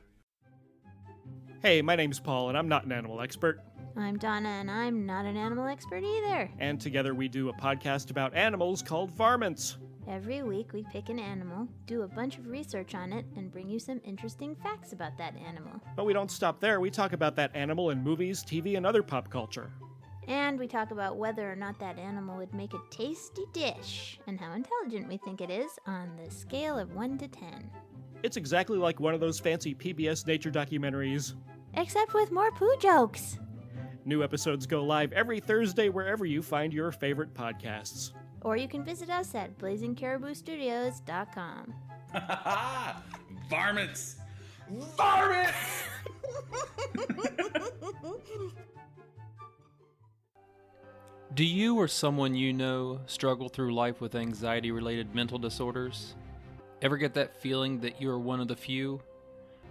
Hey, my name's Paul, and I'm not an animal expert. I'm Donna, and I'm not an animal expert either. And together we do a podcast about animals called Varmints. Every week we pick an animal, do a bunch of research on it, and bring you some interesting facts about that animal. But we don't stop there. We talk about that animal in movies, TV, and other pop culture. And we talk about whether or not that animal would make a tasty dish, and how intelligent we think it is on the scale of 1 to 10. It's exactly like one of those fancy PBS nature documentaries. Except with more poo jokes. New episodes go live every Thursday wherever you find your favorite podcasts. Or you can visit us at blazingcariboustudios.com. Varmints! Varmints! Do you or someone you know struggle through life with anxiety-related mental disorders? Ever get that feeling that you are one of the few?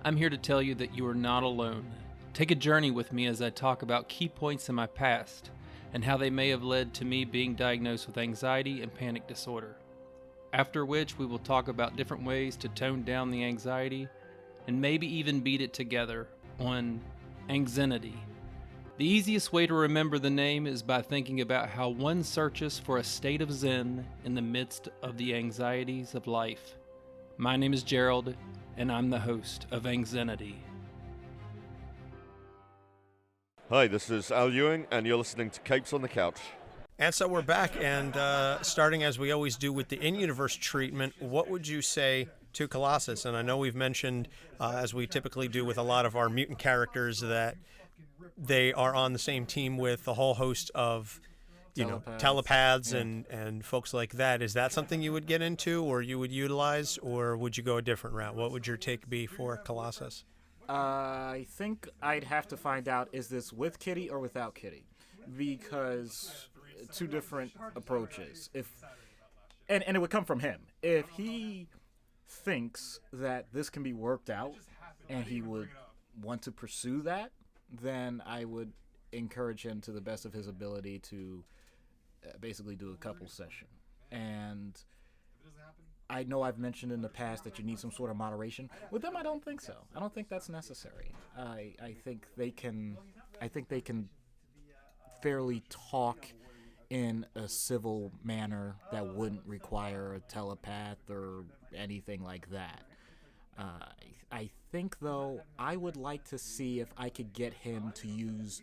I'm here to tell you that you are not alone. Take a journey with me as I talk about key points in my past and how they may have led to me being diagnosed with anxiety and panic disorder. After which, we will talk about different ways to tone down the anxiety and maybe even beat it together on AnxZenity. The easiest way to remember the name is by thinking about how one searches for a state of zen in the midst of the anxieties of life. My name is Gerald, and I'm the host of AnxZenity. Hi, this is Al Ewing, and you're listening to Capes on the Couch. And so we're back, and starting as we always do with the in-universe treatment, what would you say to Colossus? And I know we've mentioned, as we typically do with a lot of our mutant characters, that they are on the same team with a whole host of, telepaths and folks like that. Is that something you would get into, or you would utilize, or would you go a different route? What would your take be for Colossus? I think I'd have to find out, is this with Kitty or without Kitty? Because two different approaches. And it would come from him. If he thinks that this can be worked out and he would want to pursue that, then I would encourage him to the best of his ability to basically do a couple session. And I know I've mentioned in the past that you need some sort of moderation. With them, I don't think so. I don't think that's necessary. I think they can fairly talk in a civil manner that wouldn't require a telepath or anything like that. I think, though, I would like to see if I could get him to use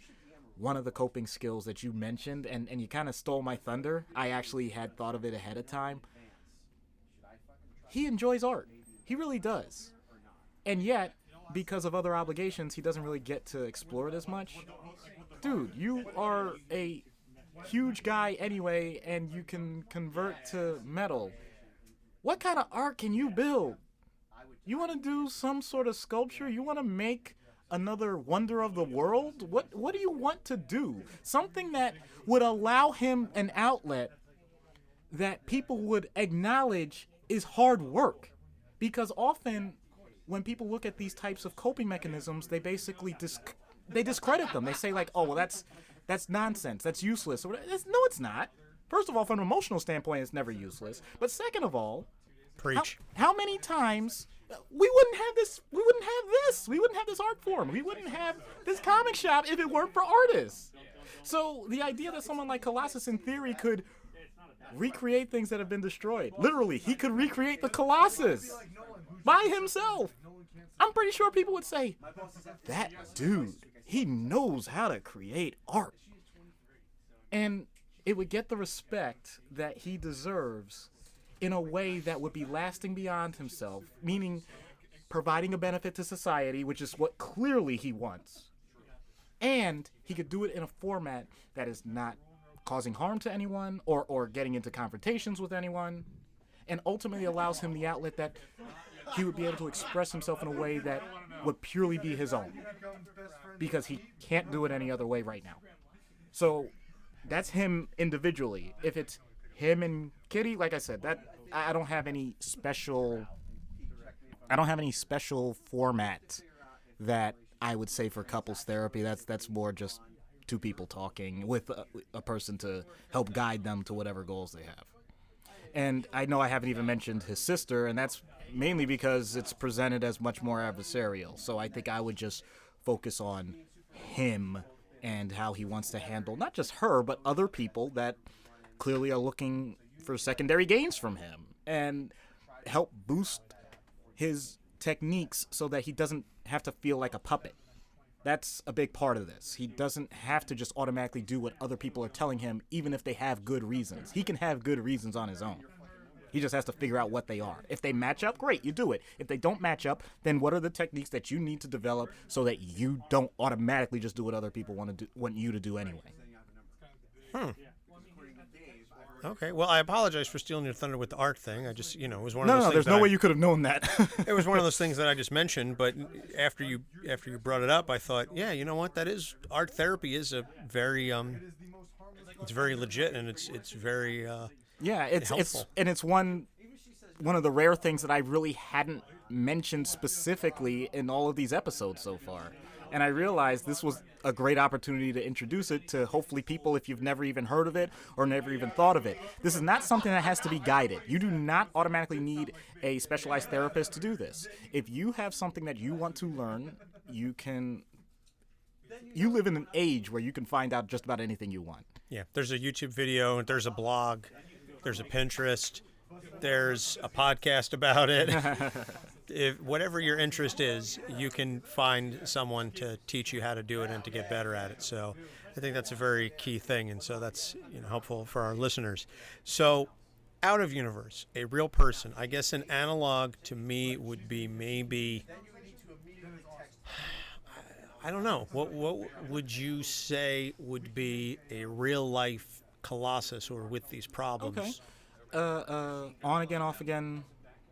one of the coping skills that you mentioned, and you kind of stole my thunder. I actually had thought of it ahead of time. He enjoys art. He really does. And yet, because of other obligations, he doesn't really get to explore it as much. Dude, you are a huge guy anyway, and you can convert to metal. What kind of art can you build? You want to do some sort of sculpture? You want to make another wonder of the world? What do you want to do? Something that would allow him an outlet that people would acknowledge is hard work. Because often when people look at these types of coping mechanisms, they basically discredit them. They say like, oh, well, that's nonsense. That's useless. No, it's not. First of all, from an emotional standpoint, it's never useless. But second of all, preach. How many times we wouldn't have this? We wouldn't have this art form. We wouldn't have this comic shop if it weren't for artists. So the idea that someone like Colossus, in theory, could recreate things that have been destroyed. Literally, he could recreate the Colossus by himself. I'm pretty sure people would say, that dude, he knows how to create art. And it would get the respect that he deserves in a way that would be lasting beyond himself, meaning providing a benefit to society, which is what clearly he wants. And he could do it in a format that is not causing harm to anyone or getting into confrontations with anyone, and ultimately allows him the outlet that he would be able to express himself in a way that would purely be his own, because he can't do it any other way right now. So that's him individually. If it's him and Kitty, like I said, that I don't have any special format that I would say for couples therapy. That's more just two people talking with a person to help guide them to whatever goals they have. And I know I haven't even mentioned his sister, and that's mainly because it's presented as much more adversarial. So I think I would just focus on him and how he wants to handle not just her, but other people that clearly are looking for secondary gains from him, and help boost his techniques so that he doesn't have to feel like a puppet. That's a big part of this. He doesn't have to just automatically do what other people are telling him, even if they have good reasons. He can have good reasons on his own. He just has to figure out what they are. If they match up, great, you do it. If they don't match up, then what are the techniques that you need to develop so that you don't automatically just do what other people want you to do anyway? Okay, well, I apologize for stealing your thunder with the art thing. I just, it was one of those things. No, there's no way you could have known that. It was one of those things that I just mentioned, but after you brought it up, I thought, yeah, you know what? That is, art therapy is a very it's very legit, and it's very helpful. It's one of the rare things that I really hadn't mentioned specifically in all of these episodes so far. And I realized this was a great opportunity to introduce it to hopefully people if you've never even heard of it or never even thought of it. This is not something that has to be guided. You do not automatically need a specialized therapist to do this. If you have something that you want to learn, you live in an age where you can find out just about anything you want. Yeah, there's a YouTube video, there's a blog, there's a Pinterest, there's a podcast about it. If whatever your interest is, you can find someone to teach you how to do it and to get better at it. So I think that's a very key thing, and so that's helpful for our listeners. So out of universe, a real person, I guess an analog to me would be maybe, I don't know. What would you say would be a real life Colossus or with these problems? Okay. On again, off again,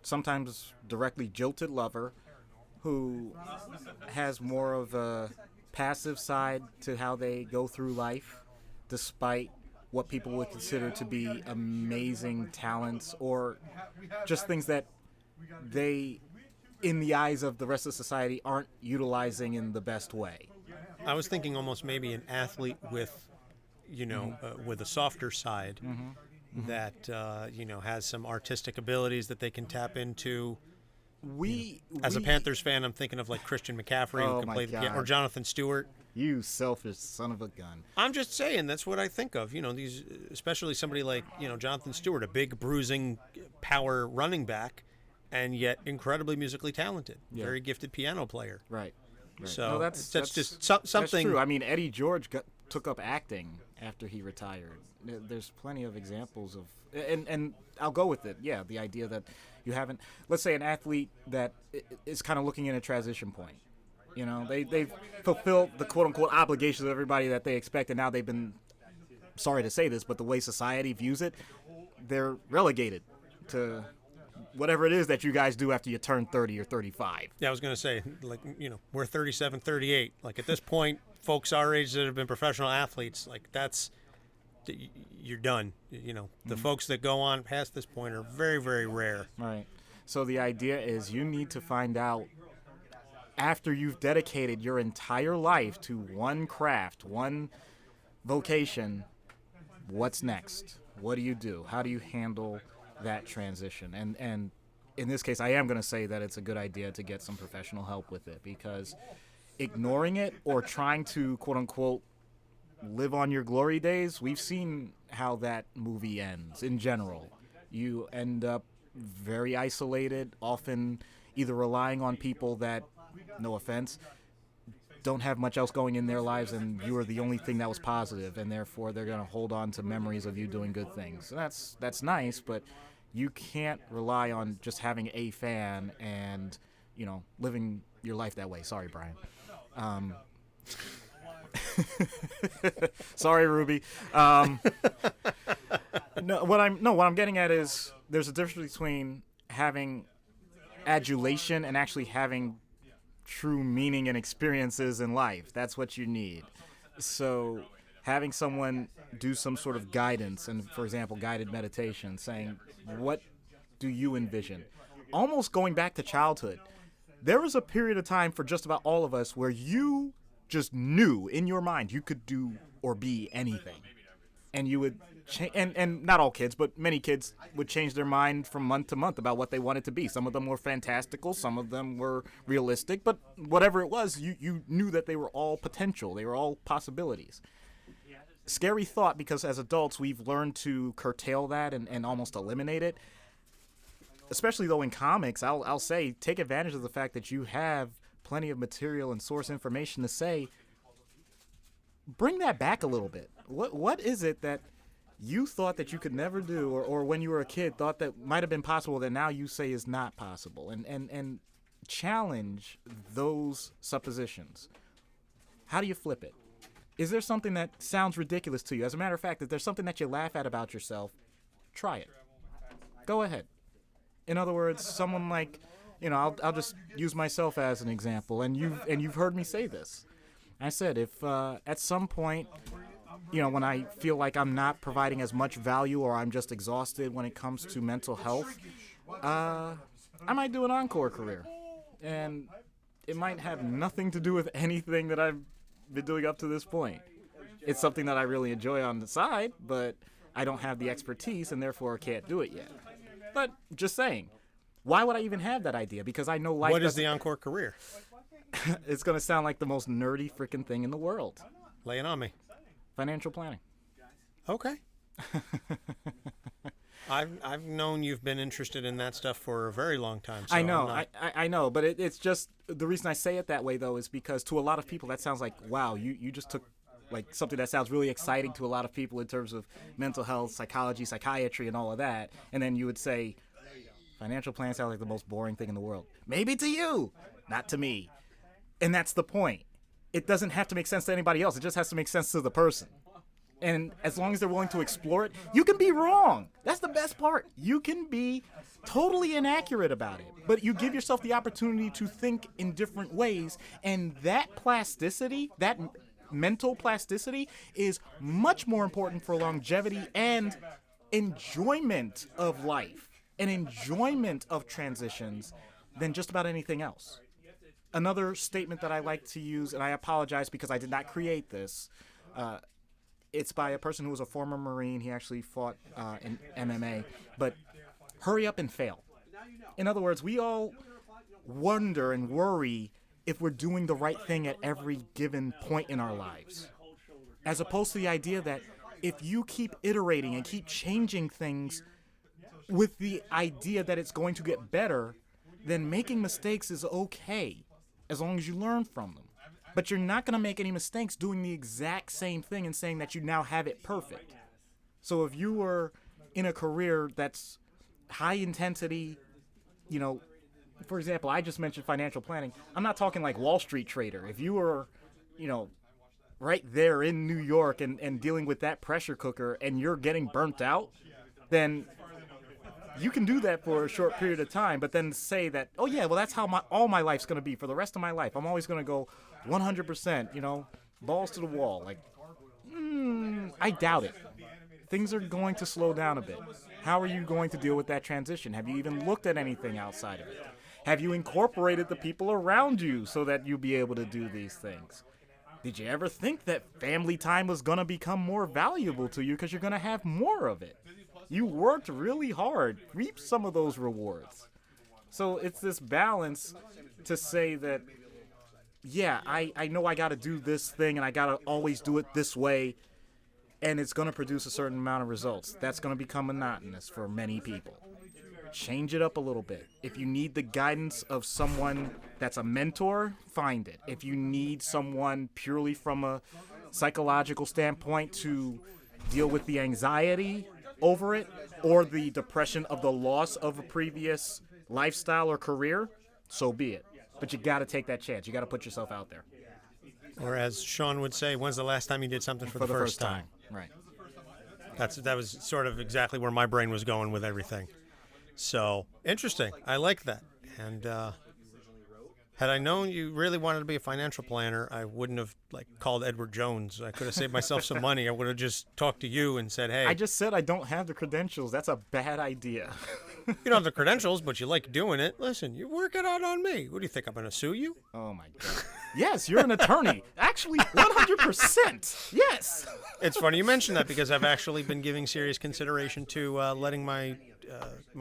sometimes directly jilted lover who has more of a passive side to how they go through life, despite what people would consider to be amazing talents or just things that they, in the eyes of the rest of society, aren't utilizing in the best way. I was thinking almost maybe an athlete with, with a softer side that, has some artistic abilities that they can tap into. As a Panthers fan, I'm thinking of like Christian McCaffrey who can play the piano, or Jonathan Stewart. You selfish son of a gun. I'm just saying that's what I think of. These, especially somebody like Jonathan Stewart, a big bruising power running back, and yet incredibly musically talented, very gifted piano player. Right. So no, that's just something. That's true. I mean, Eddie George took up acting after he retired. There's plenty of examples of, and I'll go with it. Yeah, the idea that you haven't, let's say, an athlete that is kind of looking in a transition point. They've fulfilled the quote-unquote obligations of everybody that they expect, and now they've been, sorry to say this, but the way society views it, they're relegated to whatever it is that you guys do after you turn 30 or 35. Yeah, I was going to say, like, we're 37, 38. Like, at this point, folks our age that have been professional athletes, like, you're done. The folks that go on past this point are very, very rare. Right. So the idea is you need to find out, after you've dedicated your entire life to one craft, one vocation, what's next? What do you do? How do you handle that transition? And in this case, I am going to say that it's a good idea to get some professional help with it, because ignoring it or trying to, quote unquote, live on your glory days, we've seen how that movie ends in general. You end up very isolated, often either relying on people that, no offense, don't have much else going in their lives, and you are the only thing that was positive, and therefore they're going to hold on to memories of you doing good things. So that's nice, but you can't rely on just having a fan and, living your life that way. Sorry, Brian. Sorry, Ruby. What I'm getting at is there's a difference between having adulation and actually having true meaning and experiences in life. That's what you need. So having someone do some sort of guidance, and for example, guided meditation, saying, what do you envision? Almost going back to childhood. There was a period of time for just about all of us where you just knew in your mind you could do or be anything. And you would and not all kids, but many kids would change their mind from month to month about what they wanted to be. Some of them were fantastical, some of them were realistic, but whatever it was, you knew that they were all potential. They were all possibilities. Scary thought, because as adults, we've learned to curtail that and almost eliminate it. Especially, though, in comics, I'll say, take advantage of the fact that you have plenty of material and source information to say, bring that back a little bit. What is it that you thought that you could never do, or when you were a kid thought that might have been possible that now you say is not possible, and challenge those suppositions. How do you flip it? Is there something that sounds ridiculous to you? As a matter of fact, if there's something that you laugh at about yourself, try it. Go ahead. In other words, someone like, I'll just use myself as an example, and you've heard me say this. I said, if at some point, when I feel like I'm not providing as much value, or I'm just exhausted when it comes to mental health, I might do an encore career. And it might have nothing to do with anything that I've been doing up to this point. It's something that I really enjoy on the side, but I don't have the expertise and therefore can't do it yet. But just saying, why would I even have that idea? Because I know life. What is the encore career? It's going to sound like the most nerdy freaking thing in the world. Lay it on me. Financial planning. Okay. I've known you've been interested in that stuff for a very long time. So I know, I know, but it's just, the reason I say it that way, though, is because to a lot of people that sounds like, wow, you just took like something that sounds really exciting to a lot of people in terms of mental health, psychology, psychiatry, and all of that, and then you would say, financial planning sounds like the most boring thing in the world. Maybe to you, not to me. And that's the point. it doesn't have to make sense to anybody else. It just has to make sense to the person. And as long as they're willing to explore it, you can be wrong. That's the best part. You can be totally inaccurate about it. But you give yourself the opportunity to think in different ways. And that plasticity, that mental plasticity, is much more important for longevity and enjoyment of life and enjoyment of transitions than just about anything else. Another statement that I like to use, and I apologize because I did not create this, it's by a person who was a former Marine. He actually fought in MMA. But hurry up and fail. In other words, we all wonder and worry if we're doing the right thing at every given point in our lives. As opposed to the idea that if you keep iterating and keep changing things with the idea that it's going to get better, then making mistakes is okay as long as you learn from them. But you're not going to make any mistakes doing the exact same thing and saying that you now have it perfect. So if you were in a career that's high intensity, you know, for example, I just mentioned financial planning. I'm not talking like Wall Street trader. If you were, you know, right there in New York and dealing with that pressure cooker and you're getting burnt out, then you can do that for a short period of time, but then say that, oh yeah, well that's how all my life's going to be for the rest of my life. I'm always going to go 100%, you know, balls to the wall. Like, I doubt it. Things are going to slow down a bit. How are you going to deal with that transition? Have you even looked at anything outside of it? Have you incorporated the people around you so that you'll be able to do these things? Did you ever think that family time was going to become more valuable to you because you're going to have more of it? You worked really hard, reap some of those rewards. So it's this balance to say that, yeah, I know I got to do this thing and I got to always do it this way, and it's going to produce a certain amount of results. That's going to become monotonous for many people. Change it up a little bit. If you need the guidance of someone that's a mentor, find it. If you need someone purely from a psychological standpoint to deal with the anxiety over it or the depression of the loss of a previous lifestyle or career, so be it. But you got to take that chance. You got to put yourself out there. Or as Sean would say, when's the last time you did something for the first time? Right. That was sort of exactly where my brain was going with everything. So, interesting. I like that. And had I known you really wanted to be a financial planner, I wouldn't have called Edward Jones. I could have saved myself some money. I would have just talked to you and said, hey. I just said I don't have the credentials. That's a bad idea. You don't have the credentials, but you like doing it. Listen, you work it out on me. What do you think? I'm going to sue you? Oh, my God. Yes, you're an attorney. Actually, 100%. Yes. It's funny you mentioned that because I've actually been giving serious consideration to letting my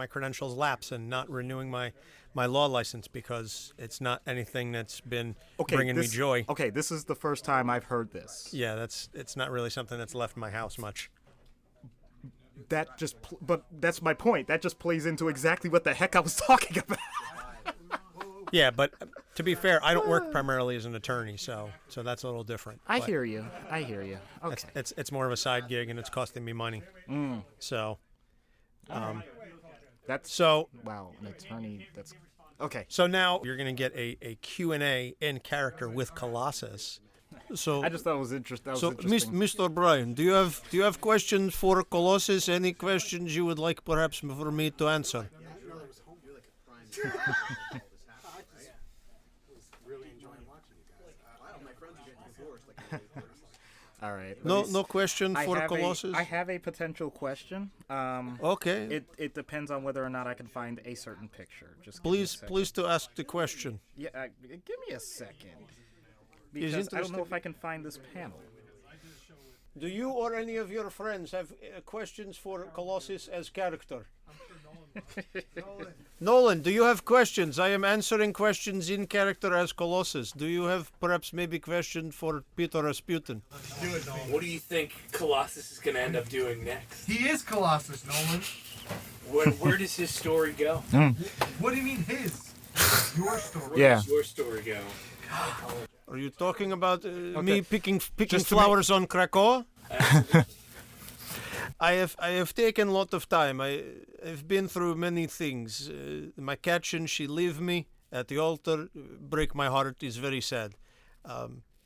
credentials lapse and not renewing my law license because it's not anything that's been bringing me joy. Okay, this is the first time I've heard this. Yeah, it's not really something that's left my house much. But that's my point. That just plays into exactly what the heck I was talking about. Yeah, but to be fair, I don't work primarily as an attorney, so that's a little different. I hear you. Okay. It's more of a side gig, and it's costing me money. So, wow, an attorney. That's okay. So now you're going to get a Q&A in character with Colossus. So I just thought it was interesting. Mr. Brian, do you have questions for Colossus? Any questions you would like perhaps for me to answer? All right. No question for Colossus? I have a potential question. Okay. It depends on whether or not I can find a certain picture. Just please to ask the question. Yeah, give me a second. Because I don't know if I can find this panel. Do you or any of your friends have questions for Colossus as character? Nolan, do you have questions? I am answering questions in character as Colossus. Do you have perhaps maybe question for Piotr Rasputin? What do you think Colossus is going to end up doing next? He is Colossus, Nolan. Where does his story go? What do you mean his? Your story. Where does your story go? Are you talking about me picking flowers on Krakoa? I have taken a lot of time. I've been through many things. My Kätzchen, she leave me at the altar, break my heart, is very sad.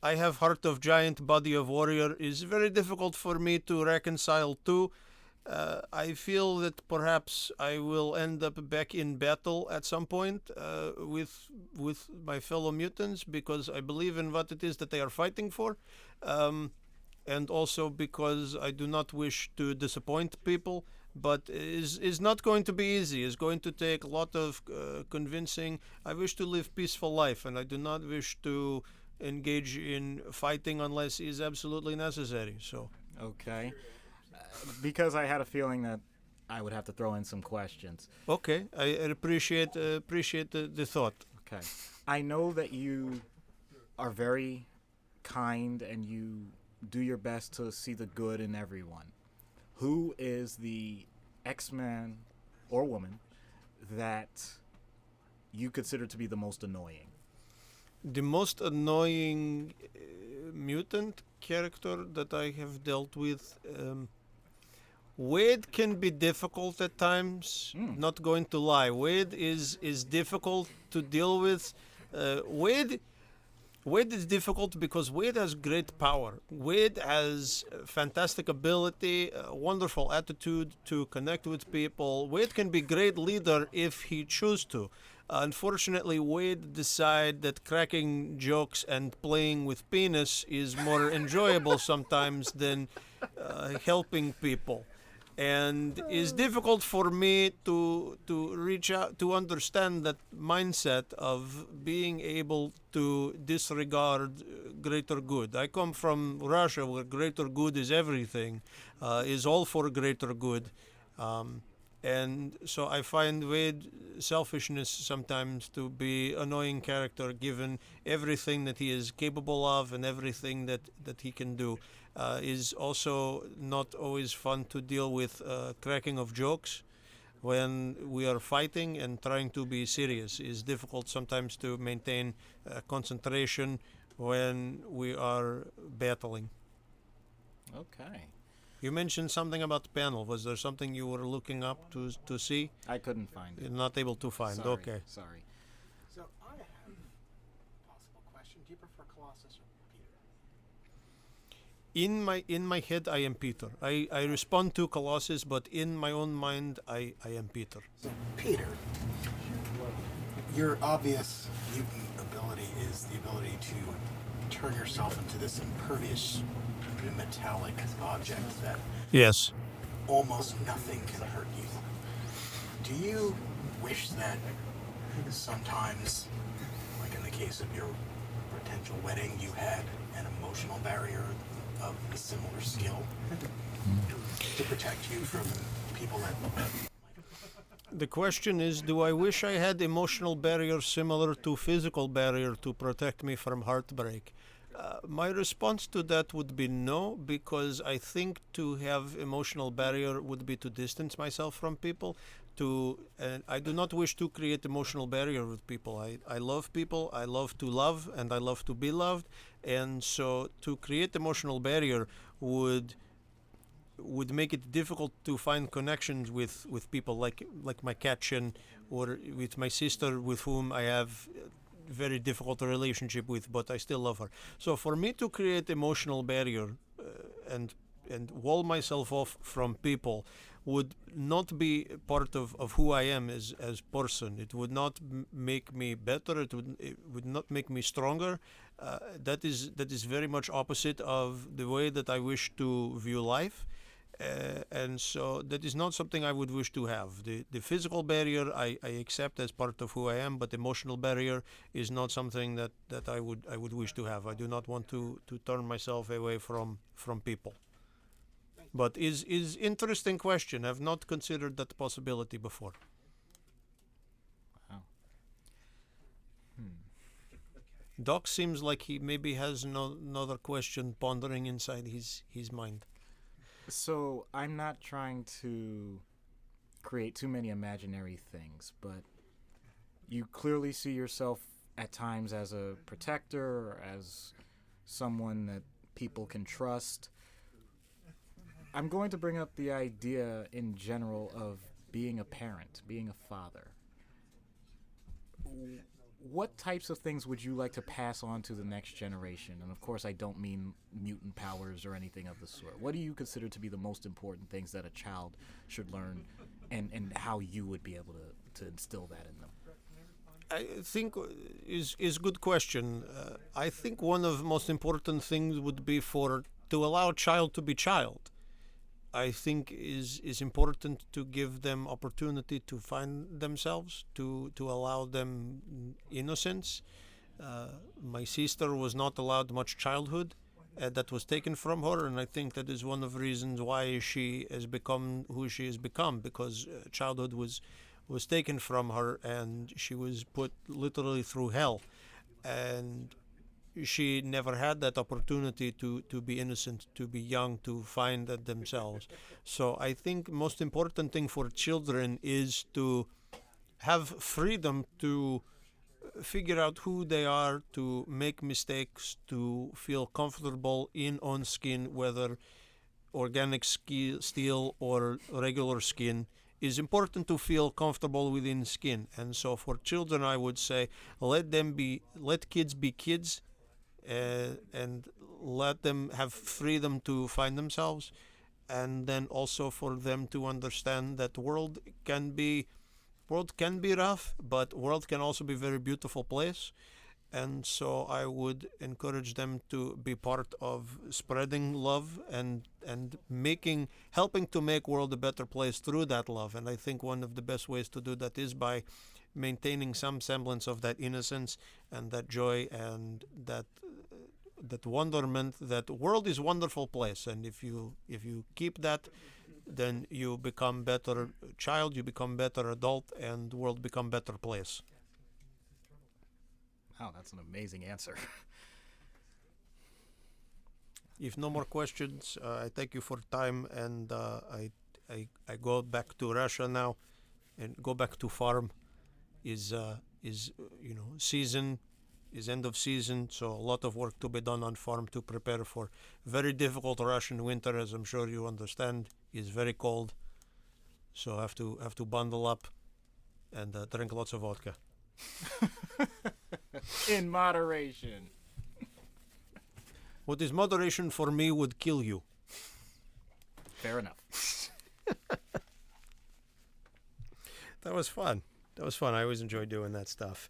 I have heart of giant, body of warrior is very difficult for me to reconcile to. I feel that perhaps I will end up back in battle at some point with my fellow mutants because I believe in what it is that they are fighting for, and also because I do not wish to disappoint people. But is not going to be easy. It's going to take a lot of convincing. I wish to live peaceful life, and I do not wish to engage in fighting unless it is absolutely necessary. So. Okay. Because I had a feeling that I would have to throw in some questions. Okay, I appreciate the thought. Okay. I know that you are very kind and you do your best to see the good in everyone. Who is the X-Man or woman that you consider to be the most annoying? The most annoying mutant character that I have dealt with, Wade can be difficult at times. Not going to lie, Wade is difficult to deal with. Wade is difficult because Wade has great power. Wade has fantastic ability, a wonderful attitude to connect with people. Wade can be great leader if he chooses to. Unfortunately, Wade decide that cracking jokes and playing with penis is more enjoyable sometimes than helping people. And it's difficult for me to reach out to understand that mindset of being able to disregard greater good. I come from Russia, where greater good is everything, is all for greater good, and so I find Wade selfishness sometimes to be annoying character, given everything that he is capable of and everything that he can do. Is also not always fun to deal with cracking of jokes when we are fighting and trying to be serious. It's difficult sometimes to maintain concentration when we are battling. Okay. You mentioned something about the panel. Was there something you were looking up to see? I couldn't find it. You're not able to find. Sorry, Okay. Sorry. So I have a possible question. Do you prefer Colossus or Peter? In my head, I am Peter. I respond to Colossus, but in my own mind, I am Peter. So Peter, your obvious mutant ability is the ability to turn yourself into this impervious metallic object that Yes. almost nothing can hurt you. Do you wish that sometimes, like in the case of your potential wedding, you had an emotional barrier of a similar skill to protect you from people that The question is, do I wish I had emotional barrier similar to physical barrier to protect me from heartbreak? My response to that would be no, because I think to have emotional barrier would be to distance myself from people. And I do not wish to create emotional barrier with people. I love people, I love to love, and I love to be loved. And so to create emotional barrier would make it difficult to find connections with people like my cat Shin, or with my sister, with whom I have very difficult relationship with, but I still love her. So for me to create emotional barrier and wall myself off from people would not be part of who I am as person. It would not make me better. It would not make me stronger. That is very much opposite of the way that I wish to view life. And so that is not something I would wish to have. The physical barrier I accept as part of who I am, but emotional barrier is not something that I would wish to have. I do not want to turn myself away from people. But is interesting question. I've not considered that possibility before. Wow. Doc seems like he maybe has another question pondering inside his mind. So I'm not trying to create too many imaginary things, but you clearly see yourself at times as a protector or as someone that people can trust. I'm going to bring up the idea in general of being a parent, being a father. what types of things would you like to pass on to the next generation? And of course, I don't mean mutant powers or anything of the sort. What do you consider to be the most important things that a child should learn, and how you would be able to instill that in them? I think is good question. I think one of the most important things would be to allow a child to be child. I think is important to give them opportunity to find themselves, to allow them innocence. My sister was not allowed much childhood. That was taken from her, and I think that is one of the reasons why she has become who she has become, because childhood was taken from her, and she was put literally through hell, and she never had that opportunity to be innocent, to be young, to find that themselves. So I think most important thing for children is to have freedom to figure out who they are, to make mistakes, to feel comfortable in own skin, whether organic steel or regular skin. Is important to feel comfortable within skin. And so for children, I would say let kids be kids, and let them have freedom to find themselves, and then also for them to understand that world can be rough, but world can also be a very beautiful place. And so I would encourage them to be part of spreading love and helping to make world a better place through that love. And I think one of the best ways to do that is by maintaining some semblance of that innocence and that joy and that wonderment. That world is a wonderful place, and if you keep that, then you become better child, you become better adult, and the world become better place. Wow, that's an amazing answer. If no more questions, I thank you for time, and I go back to Russia now, and go back to farm. Season is end of season, so a lot of work to be done on farm to prepare for very difficult Russian winter, as I'm sure you understand. Is very cold, so have to bundle up and drink lots of vodka. In moderation. What is moderation for me would kill you. Fair enough. That was fun. I always enjoy doing that stuff.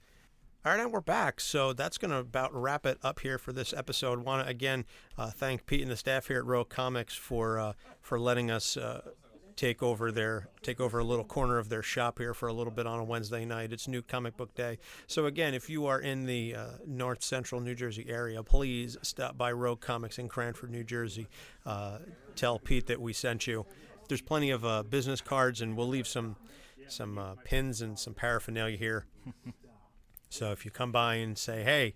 All right, and we're back. So that's going to about wrap it up here for this episode. Want to again thank Pete and the staff here at Rogue Comics for letting us take over a little corner of their shop here for a little bit on a Wednesday night. It's New Comic Book Day. So again, if you are in the north central New Jersey area, please stop by Rogue Comics in Cranford, New Jersey. Tell Pete that we sent you. There's plenty of business cards, and we'll leave some pins and some paraphernalia here. So if you come by and say, hey,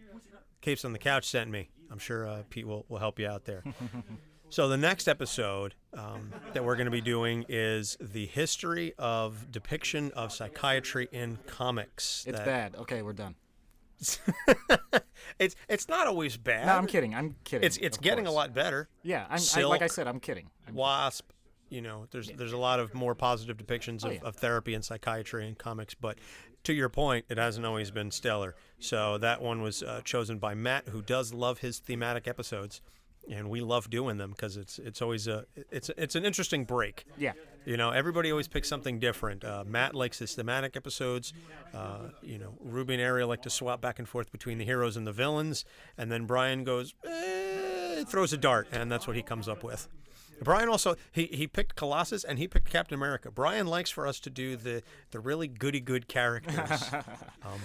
Capes on the Couch sent me, I'm sure Pete will help you out there. So the next episode that we're going to be doing is the history of depiction of psychiatry in comics. It's bad. Okay, we're done. It's not always bad. No, I'm kidding. It's getting a lot better. Yeah, like I said, I'm kidding. Wasp. There's a lot of more positive depictions of therapy and psychiatry in comics, but to your point, it hasn't always been stellar. So that one was chosen by Matt, who does love his thematic episodes, and we love doing them because it's always it's an interesting break. Yeah. Everybody always picks something different. Matt likes his thematic episodes. Ruby and Ariel like to swap back and forth between the heroes and the villains, and then Brian goes, throws a dart, and that's what he comes up with. Brian also, he picked Colossus and he picked Captain America. Brian likes for us to do the really good characters,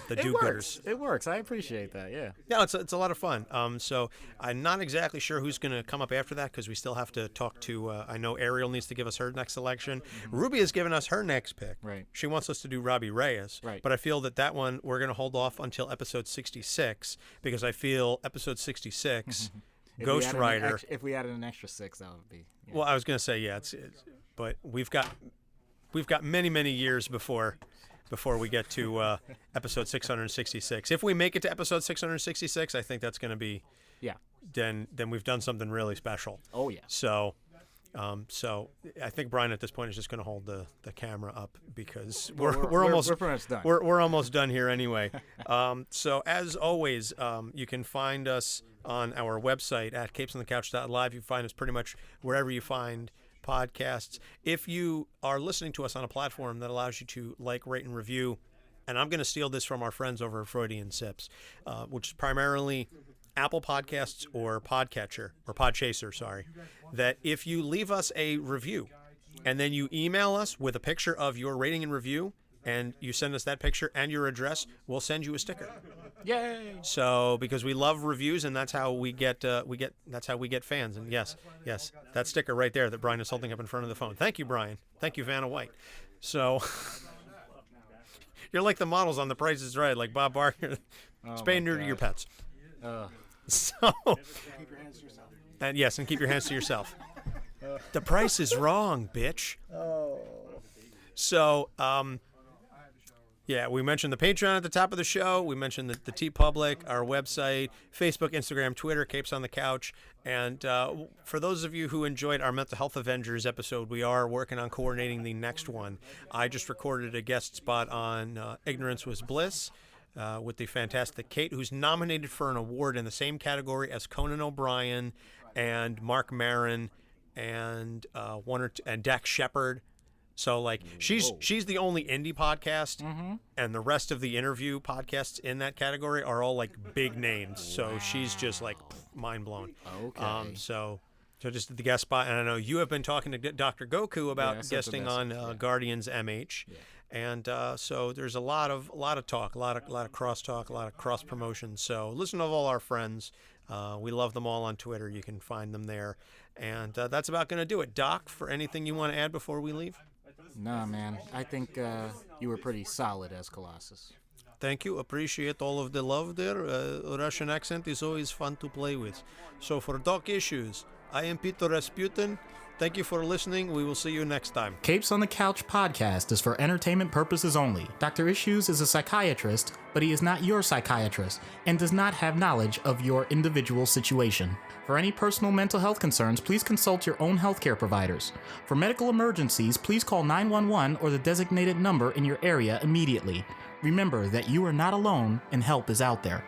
the do-gooders. It works. I appreciate that, yeah. Yeah, it's a lot of fun. So I'm not exactly sure who's going to come up after that because we still have to talk to, I know Ariel needs to give us her next selection. Mm-hmm. Ruby has given us her next pick. Right. She wants us to do Robbie Reyes. Right. But I feel that one we're going to hold off until episode 66 because I feel episode 66... Ghost Rider. If we added an extra 6, that would be. Yeah. Well, I was going to say but we've got many years before we get to episode 666. If we make it to episode 666, I think that's going to be. Yeah. Then we've done something really special. Oh yeah. So, So I think Brian at this point is just going to hold the camera up because we're pretty much done. We're almost done here anyway. So as always, you can find us on our website at capesonthecouch.live. You find us pretty much wherever you find podcasts. If you are listening to us on a platform that allows you to like, rate, and review, and I'm going to steal this from our friends over at Freudian Sips, which is primarily Apple Podcasts or Podcatcher, or Podchaser, sorry, that if you leave us a review and then you email us with a picture of your rating and review, and you send us that picture and your address, we'll send you a sticker. Yay! So because we love reviews, and that's how we get fans. And yes, that sticker right there that Brian is holding up in front of the phone. Thank you, Brian. Thank you, Vanna White. So you're like the models on The Price is Right, like Bob Barker. Spay and neuter your pets. So, Keep your hands to yourself. And yes, and keep your hands to yourself. The price is wrong, bitch. So, yeah, we mentioned the Patreon at the top of the show. We mentioned the TeePublic, our website, Facebook, Instagram, Twitter, Capes on the Couch. And for those of you who enjoyed our Mental Health Avengers episode, we are working on coordinating the next one. I just recorded a guest spot on Ignorance Was Bliss. With the fantastic Kate, who's nominated for an award in the same category as Conan O'Brien and Mark Maron and and Dax Shepard. So like she's the only indie podcast, and the rest of the interview podcasts in that category are all like big names. So she's just like mind blown. Okay. So just the guest spot, and I know you have been talking to Dr. Goku about guesting on Guardians MH. Yeah. And so there's a lot of talk, a lot of cross talk, a lot of cross promotion. So listen to all our friends. We love them all on Twitter. You can find them there. And that's about going to do it. Doc, for anything you want to add before we leave? Nah, man. I think you were pretty solid as Colossus. Thank you. Appreciate all of the love there. Russian accent is always fun to play with. So for Doc Issues, I am Piotr Rasputin. Thank you for listening. We will see you next time. Capes on the Couch podcast is for entertainment purposes only. Dr. Issues is a psychiatrist, but he is not your psychiatrist and does not have knowledge of your individual situation. For any personal mental health concerns, please consult your own healthcare providers. For medical emergencies, please call 911 or the designated number in your area immediately. Remember that you are not alone and help is out there.